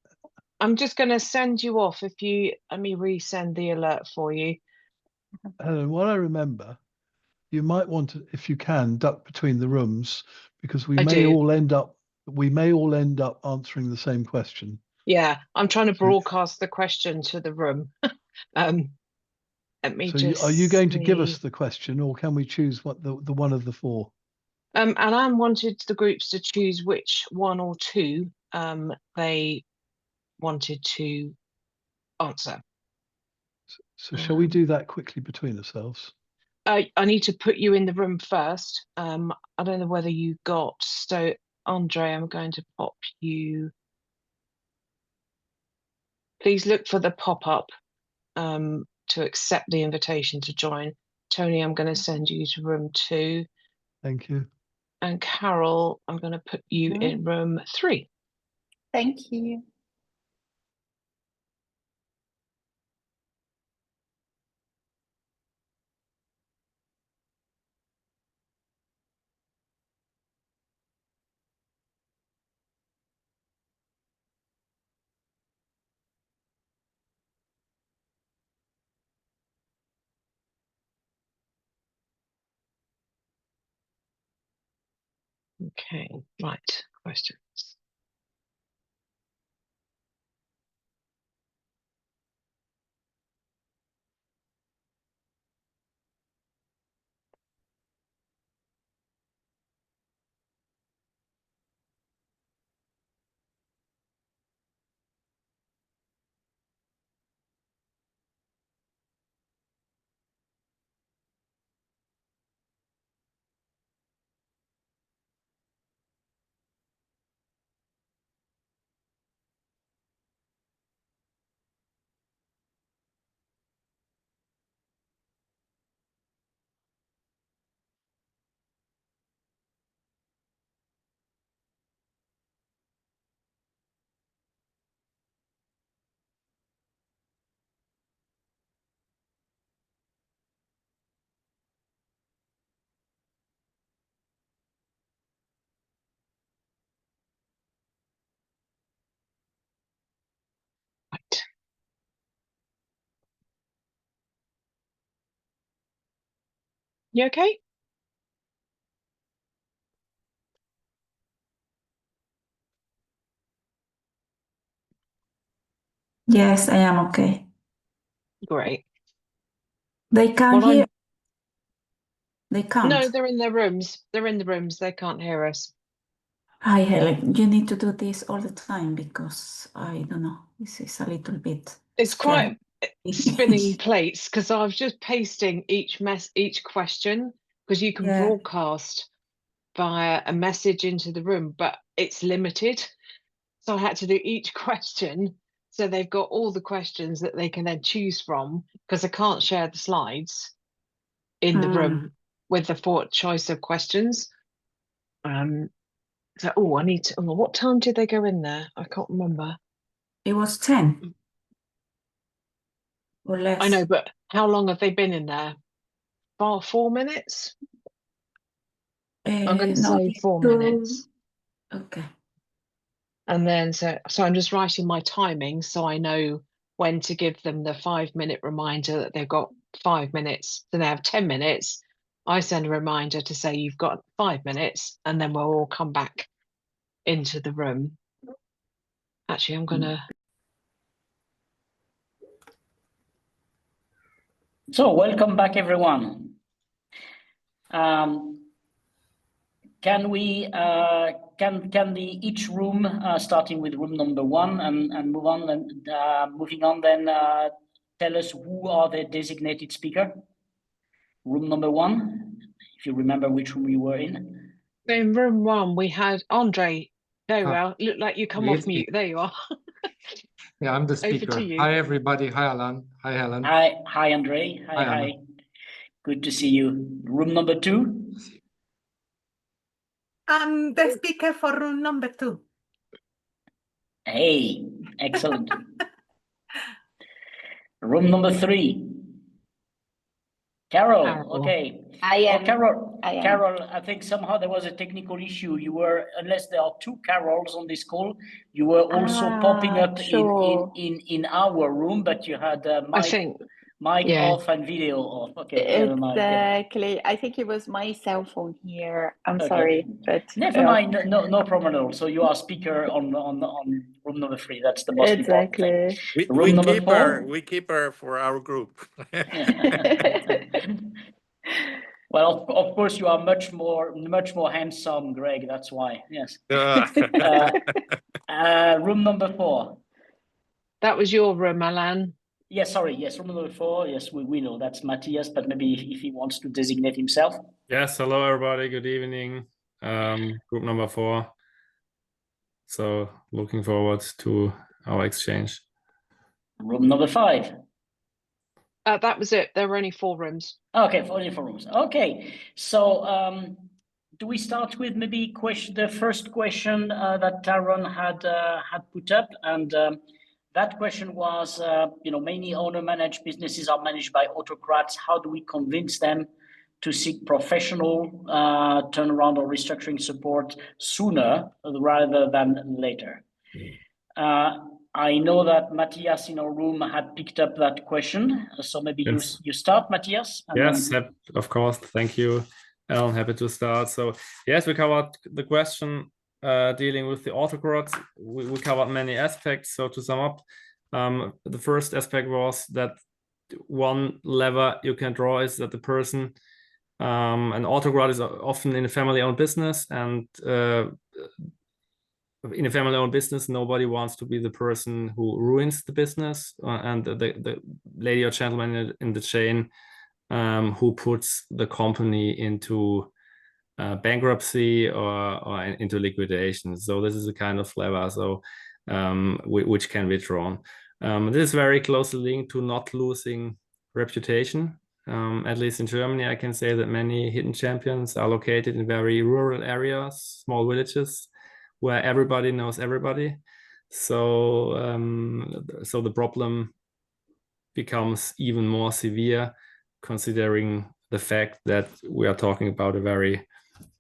just going to send you off. If you let me resend the alert for you. Helen, what I remember, you might want to, if you can, duck between the rooms, because we may all end up answering the same question. Yeah, I'm trying to broadcast the question to the room. Let me just are you going to give us the question, or can we choose what the one of the 4? And I wanted the groups to choose which 1 or 2 they wanted to answer. So shall we do that quickly between ourselves? I need to put you in the room first. I don't know whether you got, so Andre, I'm going to pop you. Please look for the pop-up to accept the invitation to join. Tony, I'm going to send you to room 2. Thank you. And Carol, I'm going to put you in room 3. Thank you. Okay, right, questions. You okay? Yes, I am okay. Great. They can't hear. They can't. No, they're in their rooms. They're in the rooms. They can't hear us. Hi, Helen. You need to do this all the time because I don't know. This is a little bit. It's scary. quite spinning plates because I was just pasting each question because you can broadcast via a message into the room, but it's limited. So I had to do each question. So they've got all the questions that they can then choose from because I can't share the slides in the room with the 4 choice of questions. So, I need to, what time did they go in there? I can't remember. It was 10 or less. I know, but how long have they been in there? 4 minutes? I'm going to say 4 minutes. Okay. And then, so I'm just writing my timing so I know when to give them the 5-minute reminder that they've got 5 minutes. So they have 10 minutes. I send a reminder to say you've got 5 minutes, and then we'll all come back into the room. Actually, I'm going to. So welcome back, everyone. Can we can each room starting with room number 1 and move on and moving on then tell us who are the designated speaker? Room number 1, if you remember which room you were in. In room 1 we had Andre. There we are. Look like you come off mute. There you are. Yeah, I'm the speaker. Over to you. Hi everybody. Hi Alan. Hi Helen. Hi Andre. Hi. Good to see you. Room number 2. I'm the speaker for room number 2. Hey, excellent. Room number 3. Carol, okay. I am. Carol, I think somehow there was a technical issue. You were, unless there are 2 Carols on this call, you were also popping up in our room, but you had mic off and video off. Okay, never mind. Exactly. I think it was my cell phone here. I'm sorry, but never mind. No problem at all. So you are speaker on room number 3. That's the most important thing. We keep her for our group. Well, of course, you are much more handsome, Greg. That's why. Yes. Room number 4. That was your room, Alan. Yes, sorry. Yes, room number 4. Yes, we know that's Matthias, but maybe if he wants to designate himself. Yes. Hello, everybody. Good evening. Group number 4. So looking forward to our exchange. Room number 5. That was it. There were only 4 rooms. Okay, only 4 rooms. Okay, so do we start with maybe the first question that Taron had put up, and that question was, many owner-managed businesses are managed by autocrats. How do we convince them to seek professional turnaround or restructuring support sooner rather than later? I know that Matthias in our room had picked up that question, so maybe you start, Matthias. Yes, of course. Thank you, Alan. Happy to start. So yes, we covered the question dealing with the autocrats. We covered many aspects. So to sum up, the first aspect was that one lever you can draw is that the person, an autocrat is often in a family-owned business, and in a family-owned business, nobody wants to be the person who ruins the business, and the lady or gentleman in the chain who puts the company into bankruptcy or into liquidation. So this is a kind of lever, so which can be drawn. This is very closely linked to not losing reputation. At least in Germany, I can say that many hidden champions are located in very rural areas, small villages, where everybody knows everybody. So so the problem becomes even more severe, considering the fact that we are talking about a very,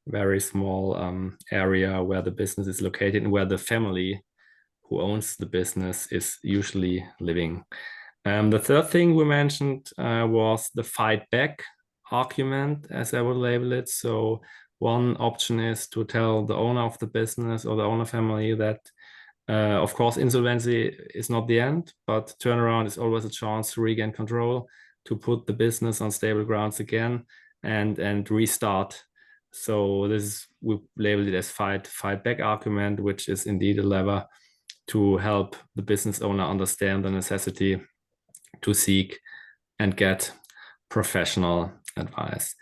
very small area where the business is located and where the family who owns the business is usually living. The third thing we mentioned was the fight back argument, as I would label it. So one option is to tell the owner of the business or the owner family that, of course, insolvency is not the end, but turnaround is always a chance to regain control, to put the business on stable grounds again, and restart. So this, we labeled it as fight back argument, which is indeed a lever to help the business owner understand the necessity to seek and get professional advice.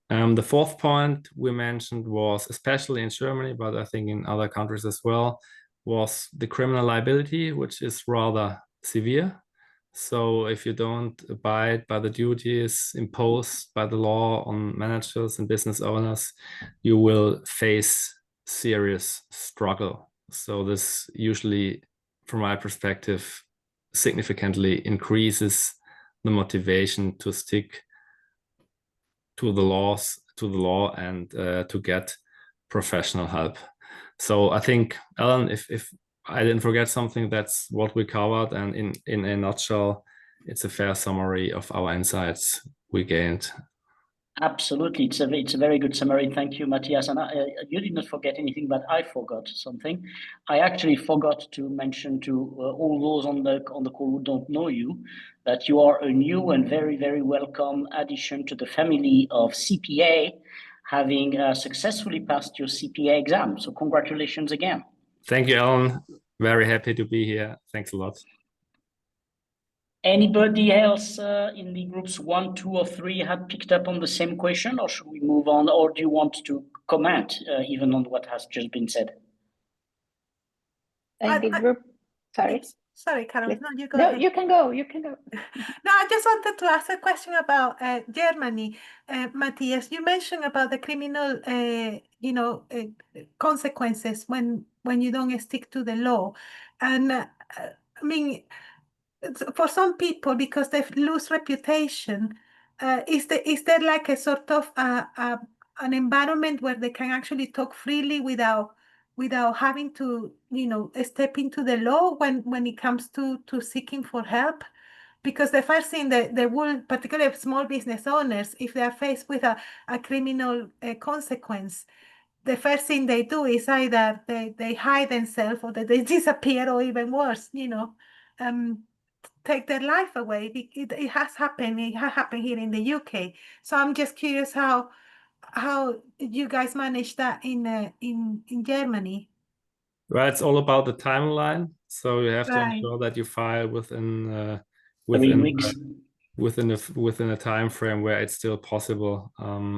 The fourth point we mentioned was, especially in Germany, but I think in other countries as well, was the criminal liability, which is rather severe. So if you don't abide by the duties imposed by the law on managers and business owners, you will face serious struggle. So this usually, from my perspective, significantly increases the motivation to stick to the law and to get professional help. So I think, Alan, if I didn't forget something, that's what we covered, and in a nutshell, it's a fair summary of our insights we gained. Absolutely, it's a very good summary. Thank you, Matthias. And you did not forget anything, but I forgot something. I actually forgot to mention to all those on the call who don't know you that you are a new and very welcome addition to the family of CPA, having successfully passed your CPA exam. So congratulations again. Thank you, Alan. Very happy to be here. Thanks a lot. Anybody else in the groups 1, 2, or 3 had picked up on the same question, or should we move on, or do you want to comment even on what has just been said? The group, sorry. Sorry, Carol. No, you go No, ahead. you can go. You can go. No, I just wanted to ask a question about Germany. Matthias, you mentioned about the criminal, consequences when you don't stick to the law, and I mean, for some people, because they lose reputation, is there like a sort of an environment where they can actually talk freely without having to, step into the law when it comes to seeking for help? Because the first thing that they will, particularly small business owners, if they are faced with a criminal consequence, the first thing they do is either they hide themselves, or they disappear, or even worse, take their life away. It has happened. It has happened here in the UK. So I'm just curious how you guys manage that in Germany. Well, it's all about the timeline. So you have to Right. ensure that you file within 3 weeks. within a time frame where it's still possible,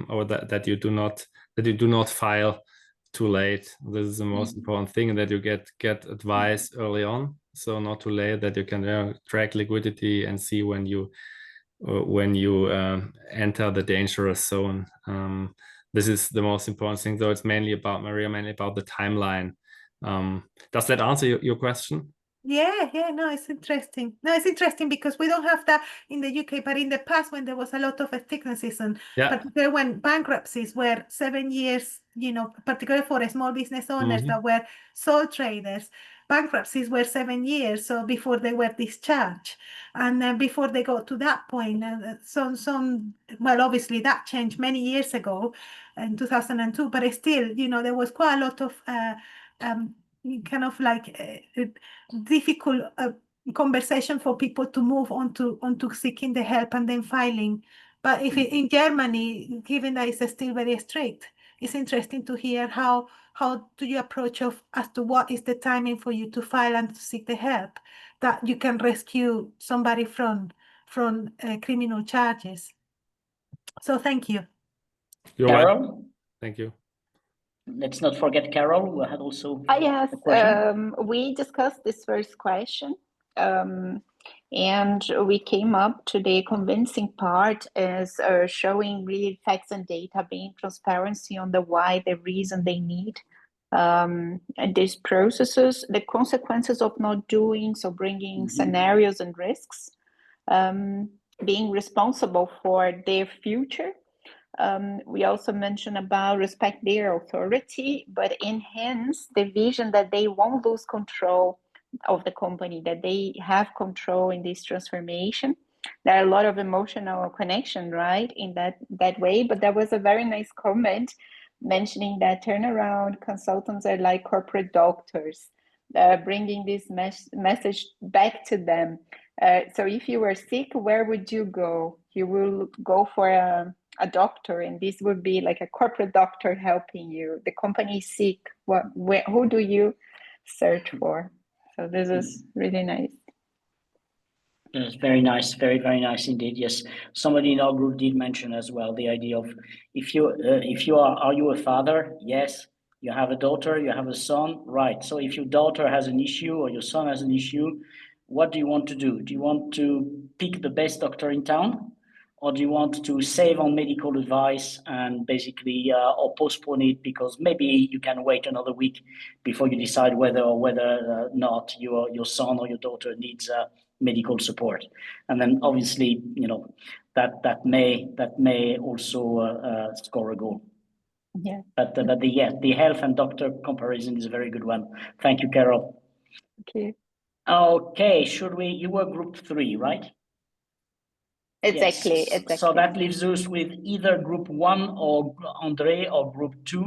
or that you do not file too late. This is the most important thing, and that you get advice early on, so not too late, that you can track liquidity and see when you enter the dangerous zone. This is the most important thing, though. It's mainly about the timeline. Does that answer your question? Yeah, no, it's interesting. No, it's interesting because we don't have that in the UK, but in the past, when there was a lot of stigmatism, particularly when bankruptcies were 7 years, particularly for small business owners that were sole traders, bankruptcies were 7 years, so before they were discharged, and then before they got to that point, well, obviously that changed many years ago, in 2002, but still, there was quite a lot of kind of like difficult conversation for people to move on to seeking the help and then filing. But if in Germany, given that it's still very strict, it's interesting to hear how do you approach as to what is the timing for you to file and to seek the help that you can rescue somebody from criminal charges. So thank you. You're welcome. Thank you. Let's not forget Carol, who had also yes, a question. We discussed this first question, and we came up to the convincing part as showing really facts and data, being transparency on the why, the reason they need and these processes, the consequences of not doing, so bringing scenarios and risks, being responsible for their future. We also mentioned about respect their authority, but enhance the vision that they won't lose control of the company, that they have control in this transformation. there are a lot of emotional connection, right, in that way. But there was a very nice comment mentioning that turnaround consultants are like corporate doctors, bringing this message back to them. So if you were sick, where would you go? You will go for a doctor, and this would be like a corporate doctor helping you. The company is sick. Who do you search for? So this is really nice. Yes, very nice, very, very nice indeed. Yes, somebody in our group did mention as well the idea of if you are you a father? Yes. You have a daughter, you have a son, right? So if your daughter has an issue or your son has an issue, what do you want to do? Do you want to pick the best doctor in town, or do you want to save on medical advice and basically or postpone it because maybe you can wait another week before you decide whether or not your son or your daughter needs medical support? And then obviously, you know, that may also score a goal. Yeah. But the health and doctor comparison is a very good one. Thank you, Carol. Okay. Okay, you were group 3, right? Exactly, Yes. exactly. So that leaves us with either group 1 or Andre or group 2,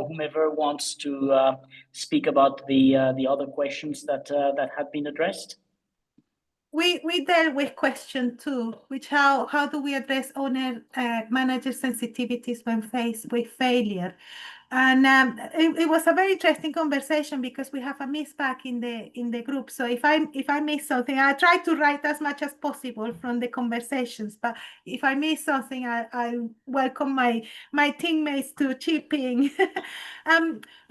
whomever wants to speak about the other questions that had been addressed. We dealt with question 2, which how do we address owner manager sensitivities when faced with failure? And it was a very interesting conversation because we have a misback in the group. So if I miss something, I try to write as much as possible from the conversations. But if I miss something, I welcome my teammates to chip in.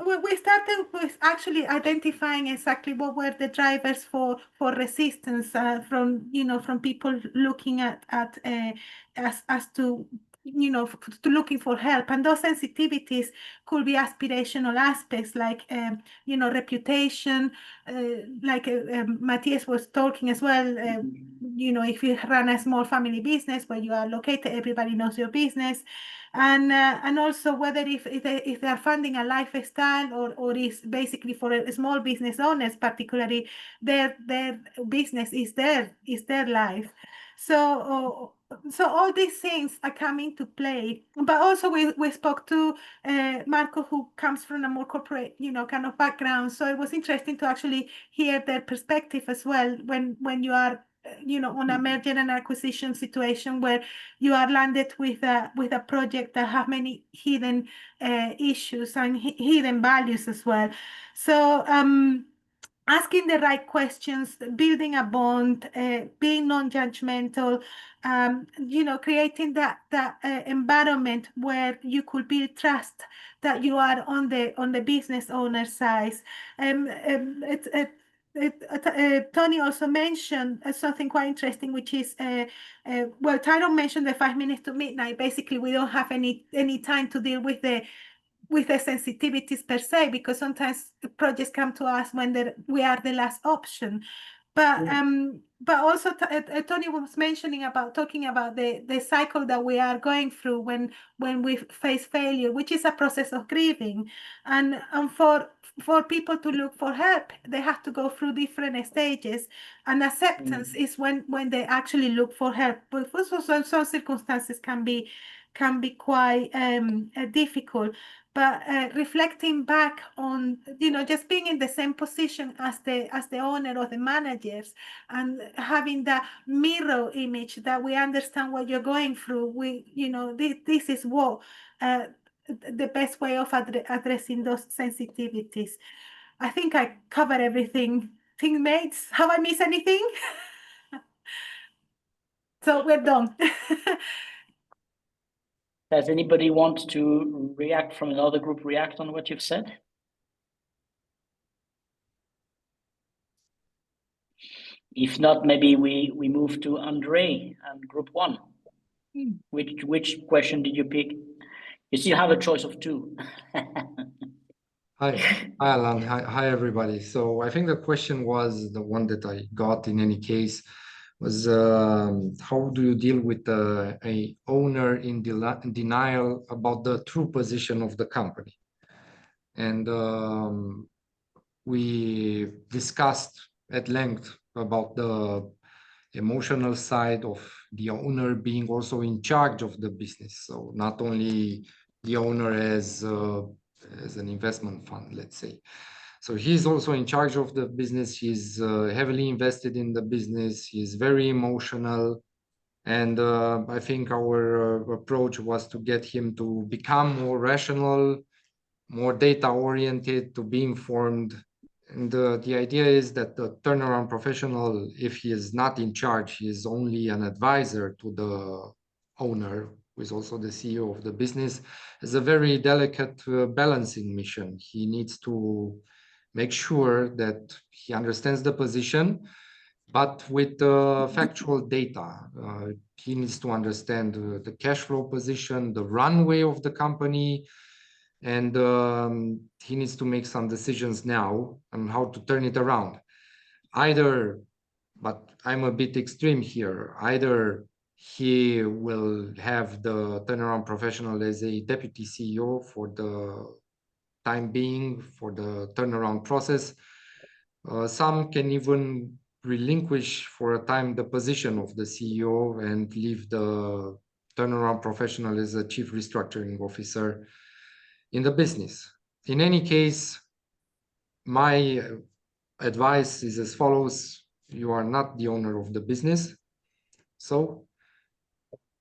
We started with actually identifying exactly what were the drivers for resistance from people looking at as to to looking for help. And those sensitivities could be aspirational aspects like reputation, like Matthias was talking as well. If you run a small family business where you are located, everybody knows your business. And also whether if they are funding a lifestyle or is basically for small business owners, particularly their business is their life. So all these things are coming to play. But also we spoke to Marco, who comes from a more corporate, kind of background. So it was interesting to actually hear their perspective as well when you are on a merger and acquisition situation where you are landed with a project that have many hidden issues and hidden values as well. So asking the right questions, building a bond, being non-judgmental, creating that environment where you could build trust that you are on the business owner side. Tony also mentioned something quite interesting, which is, well, Tyrone mentioned the 5 minutes to midnight. Basically, we don't have any time to deal with the sensitivities per se, because sometimes the projects come to us when we are the last option. But also Tony was talking about the cycle that we are going through when we face failure, which is a process of grieving, and for people to look for help, they have to go through different stages, and acceptance is when they actually look for help. But for some circumstances can be quite difficult. But reflecting back on, just being in the same position as the owner or the managers, and having that mirror image that we understand what you're going through. This is what the best way of addressing those sensitivities. I think I covered everything. Teammates, have I missed anything? So we're done. Does anybody want to react from another group, react on what you've said? If not, maybe we move to Andre and group 1. Which question did you pick? You still have a choice of 2. Hi, Alan. Hi, everybody. So I think the question was the one that I got in any case was how do you deal with a owner in denial about the true position of the company? And we discussed at length about the emotional side of the owner being also in charge of the business. So not only the owner as an investment fund, let's say. So he's also in charge of the business. He's heavily invested in the business. He's very emotional. And I think our approach was to get him to become more rational, more data oriented, to be informed. And the idea is that the turnaround professional, if he is not in charge, he is only an advisor to the owner, who is also the CEO of the business, is a very delicate balancing mission. He needs to make sure that he understands the position, but with factual data. He needs to understand the cash flow position, the runway of the company, and he needs to make some decisions now on how to turn it around. Either, but I'm a bit extreme here, either he will have the turnaround professional as a deputy CEO for the time being, for the turnaround process. Some can even relinquish for a time the position of the CEO and leave the turnaround professional as a chief restructuring officer in the business. In any case, my advice is as follows: you are not the owner of the business. So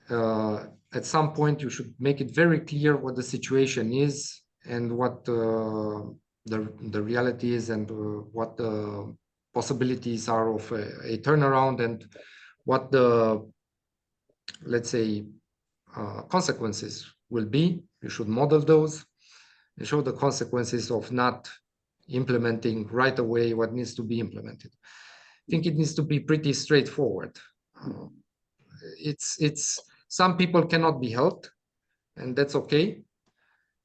at some point you should make it very clear what the situation is and what the reality is, and what the possibilities are of a turnaround, and what the, let's say, consequences will be. You should model those and show the consequences of not implementing right away what needs to be implemented. I think it needs to be pretty straightforward. It's some people cannot be helped, and that's okay.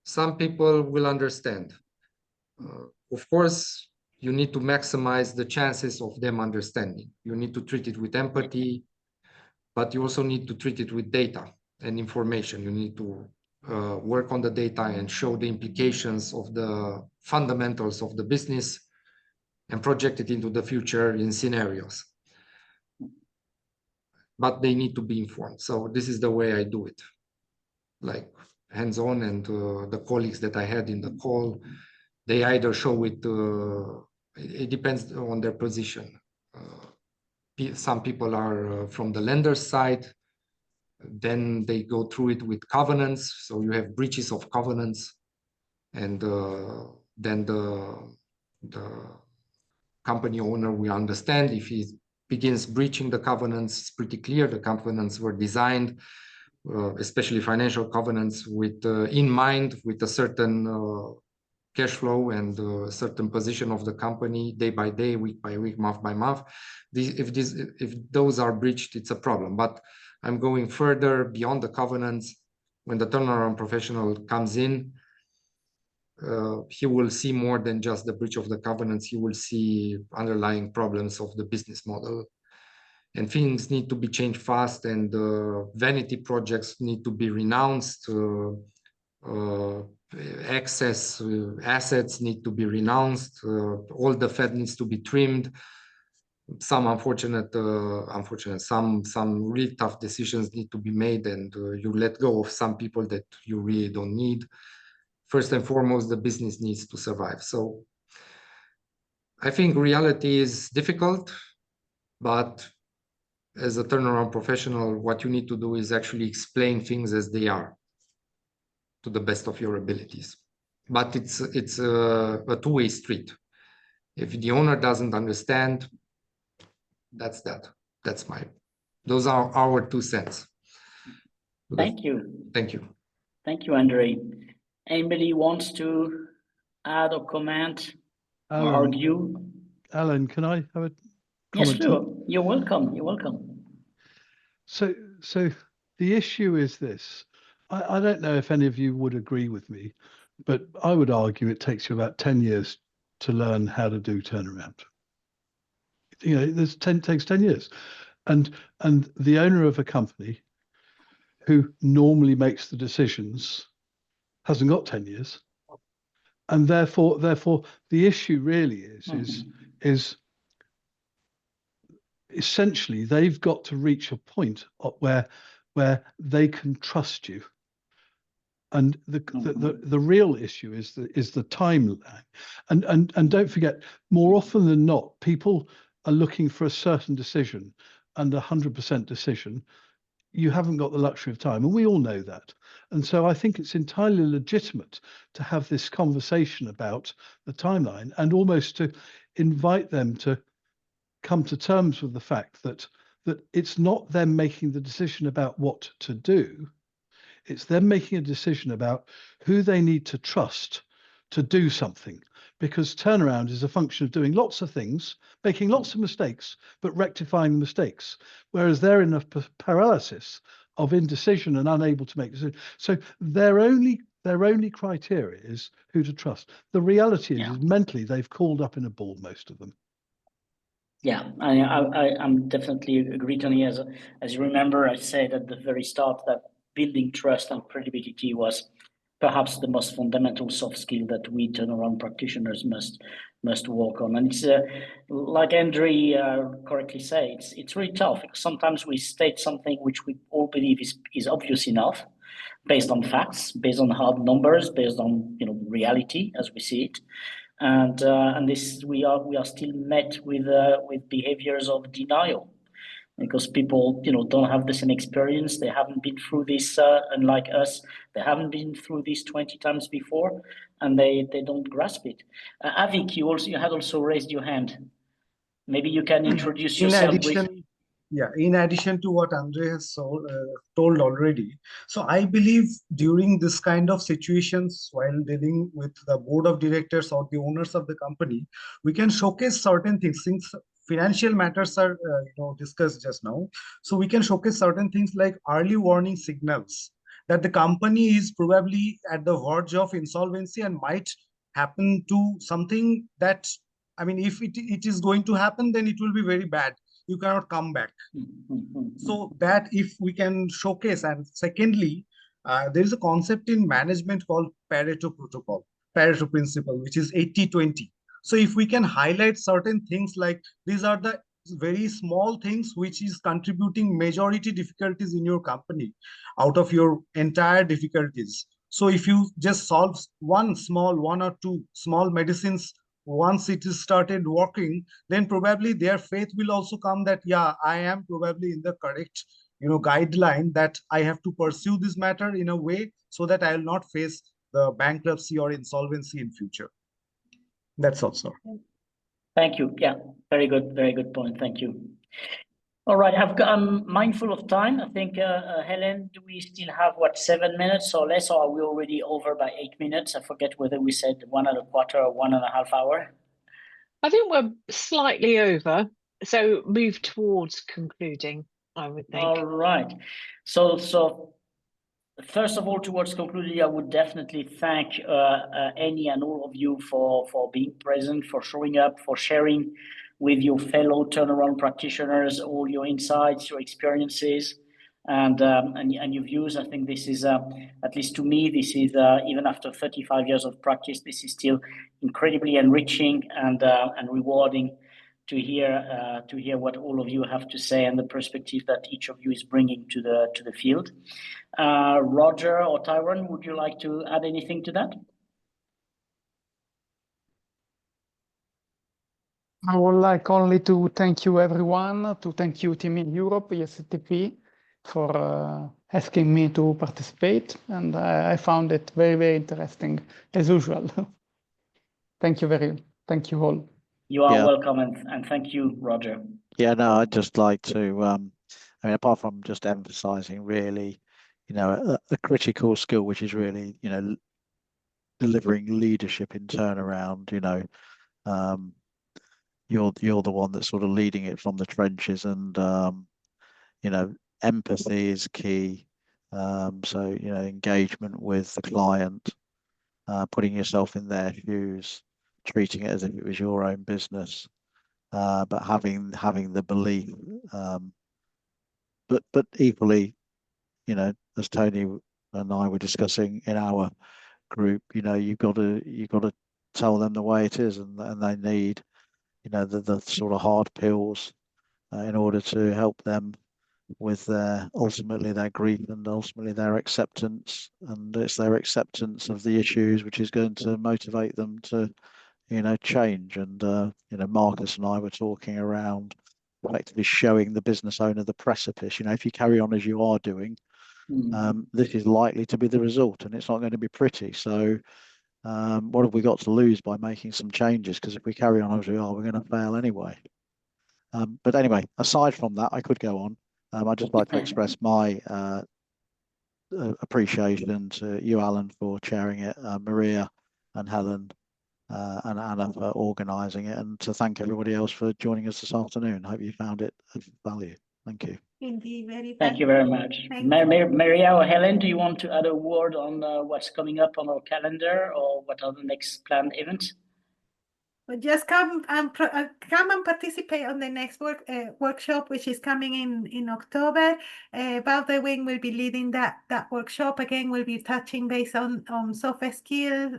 Some people will understand. Of course, you need to maximize the chances of them understanding. You need to treat it with empathy, but you also need to treat it with data and information. You need to work on the data and show the implications of the fundamentals of the business and project it into the future in scenarios. But they need to be informed. So this is the way I do it, like hands-on, and the colleagues that I had in the call, they either show it, it depends on their position. Some people are from the lender's side, then they go through it with covenants. So you have breaches of covenants, and then the company owner will understand if he begins breaching the covenants. It's pretty clear the covenants were designed, especially financial covenants, with in mind with a certain cash flow and a certain position of the company, day by day, week by week, month by month. If those are breached, it's a problem. But I'm going further beyond the covenants. When the turnaround professional comes in, he will see more than just the breach of the covenants. He will see underlying problems of the business model, and things need to be changed fast, and vanity projects need to be renounced. Excess assets need to be renounced. All the fat needs to be trimmed. Some some really tough decisions need to be made, and you let go of some people that you really don't need. First and foremost, the business needs to survive. So I think reality is difficult, but as a turnaround professional, what you need to do is actually explain things as they are, to the best of your abilities. But it's a two-way street. If the owner doesn't understand, that's that. Those are our 2 cents. Thank you. Thank you. Thank you, Andre. Anybody wants to add or comment or argue? Alan, can I have a comment? Yes, sure. You're welcome. You're welcome. So the issue is this. I don't know if any of you would agree with me, but I would argue it takes you about 10 years to learn how to do turnaround. You know, it takes 10 years. And the owner of a company who normally makes the decisions hasn't got 10 years. And therefore the issue really is essentially they've got to reach a point where they can trust you. And the real issue is the timeline. And don't forget, more often than not, people are looking for a certain decision, and 100% decision. You haven't got the luxury of time, and we all know that. And so I think it's entirely legitimate to have this conversation about the timeline, and almost to invite them to come to terms with the fact that it's not them making the decision about what to do. It's them making a decision about who they need to trust to do something, because turnaround is a function of doing lots of things, making lots of mistakes, but rectifying the mistakes, whereas they're in a paralysis of indecision and unable to make decisions. So their only criteria is who to trust. The reality is mentally they've called up in a ball, most of them. Yeah, I'm definitely agree, Tony. As you remember, I said at the very start that building trust and credibility was perhaps the most fundamental soft skill that we turnaround practitioners must work on. And it's like Andre correctly said, it's really tough, because sometimes we state something which we all believe is obvious enough, based on facts, based on hard numbers, based on reality as we see it. And this we are still met with behaviors of denial, because people don't have the same experience. They haven't been through this, unlike us. They haven't been through this 20 times before, and they don't grasp it. Avik, you had also raised your hand. Maybe you can introduce yourself. In addition to what Andre has told already, so I believe during this kind of situations, while dealing with the board of directors or the owners of the company, we can showcase certain things. Since financial matters are discussed just now, so we can showcase certain things like early warning signals that the company is probably at the verge of insolvency and might happen to something that, I mean, if it is going to happen, then it will be very bad. You cannot come back. So that if we can showcase. And secondly, there is a concept in management called Pareto principle, which is 80-20. So if we can highlight certain things like these are the very small things which is contributing majority difficulties in your company out of your entire difficulties. So if you just solve one or two small medicines, once it is started working, then probably their faith will also come that, yeah, I am probably in the correct, guideline, that I have to pursue this matter in a way so that I will not face the bankruptcy or insolvency in future. That's also. Thank you. Yeah, very good point. Thank you. All right, I'm mindful of time. I think, Helen, do we still have, 7 minutes or less, or are we already over by 8 minutes? I forget whether we said 1.25 or 1.5 hours. I think we're slightly over, so move towards concluding, I would think. All right. So first of all, towards concluding, I would definitely thank any and all of you for being present, for showing up, for sharing with your fellow turnaround practitioners all your insights, your experiences, and your views. I think this is, at least to me, this is even after 35 years of practice, this is still incredibly enriching and rewarding to hear what all of you have to say and the perspective that each of you is bringing to the field. Roger or Tyrone, would you like to add anything to that? I would like only to thank you, everyone, to thank you, Team in Europe, EACTP, for asking me to participate. And I found it very, very interesting, as usual. Thank you all. You are welcome, and thank you, Roger. Yeah, no, I'd just like to, I mean, apart from just emphasizing really, a critical skill, which is really, delivering leadership in turnaround, you're the one that's sort of leading it from the trenches, and empathy is key. So engagement with the client, putting yourself in their shoes, treating it as if it was your own business, but having the belief, but equally, as Tony and I were discussing in our group, you've got to tell them the way it is, and they need, the sort of hard pills in order to help them with ultimately their grief and ultimately their acceptance. And it's their acceptance of the issues which is going to motivate them to, change. And Marcus and I were talking around effectively showing the business owner the precipice. If you carry on as you are doing, this is likely to be the result, and it's not going to be pretty. So what have we got to lose by making some changes? Because if we carry on as we are, we're going to fail anyway. But anyway, aside from that, I could go on. I'd just like to express my appreciation to you, Alan, for chairing it, Maria and Helen and Anna for organising it, and to thank everybody else for joining us this afternoon. I hope you found it of value. Thank you. Indeed, very Thank you very much. Maria or Helen, do you want to add a word on what's coming up on our calendar, or what are the next planned events? Well, just come and participate on the next workshop, which is coming in October. About the Wing will be leading that workshop. Again, we'll be touching base on soft skills,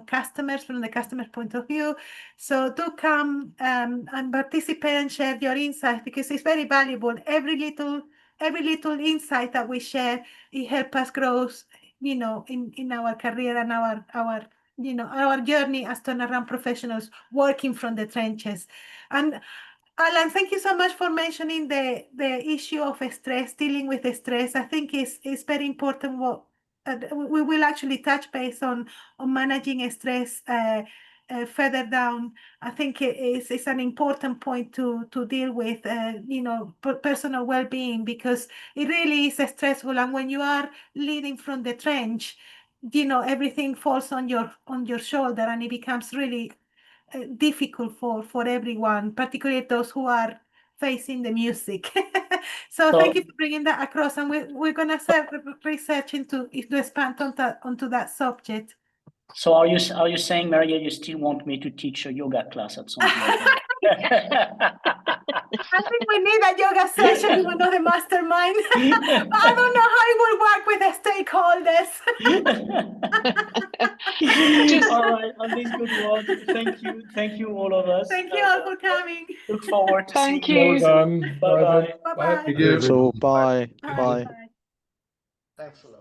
customers from the customer point of view. So do come and participate and share your insights, because it's very valuable. Every little insight that we share, it helps us grow, in our career and our journey as turnaround professionals working from the trenches. And Alan, thank you so much for mentioning the issue of stress, dealing with stress. I think it's very important. We will actually touch base on managing stress further down. I think it's an important point to deal with, personal well-being, because it really is stressful. And when you are leading from the trench, everything falls on your shoulder, and it becomes really difficult for everyone, particularly those who are facing the music. So thank you for bringing that across, and we're gonna start research to expand onto that subject. So are you saying, Maria, you still want me to teach a yoga class at some point? I think we need a yoga session in another mastermind. But I don't know how it will work with the stakeholders. All right, on this good word, thank you all of us. Thank you all for coming. Look forward to seeing you. Well done. Bye-bye. Bye. Bye. Bye. Thanks a lot.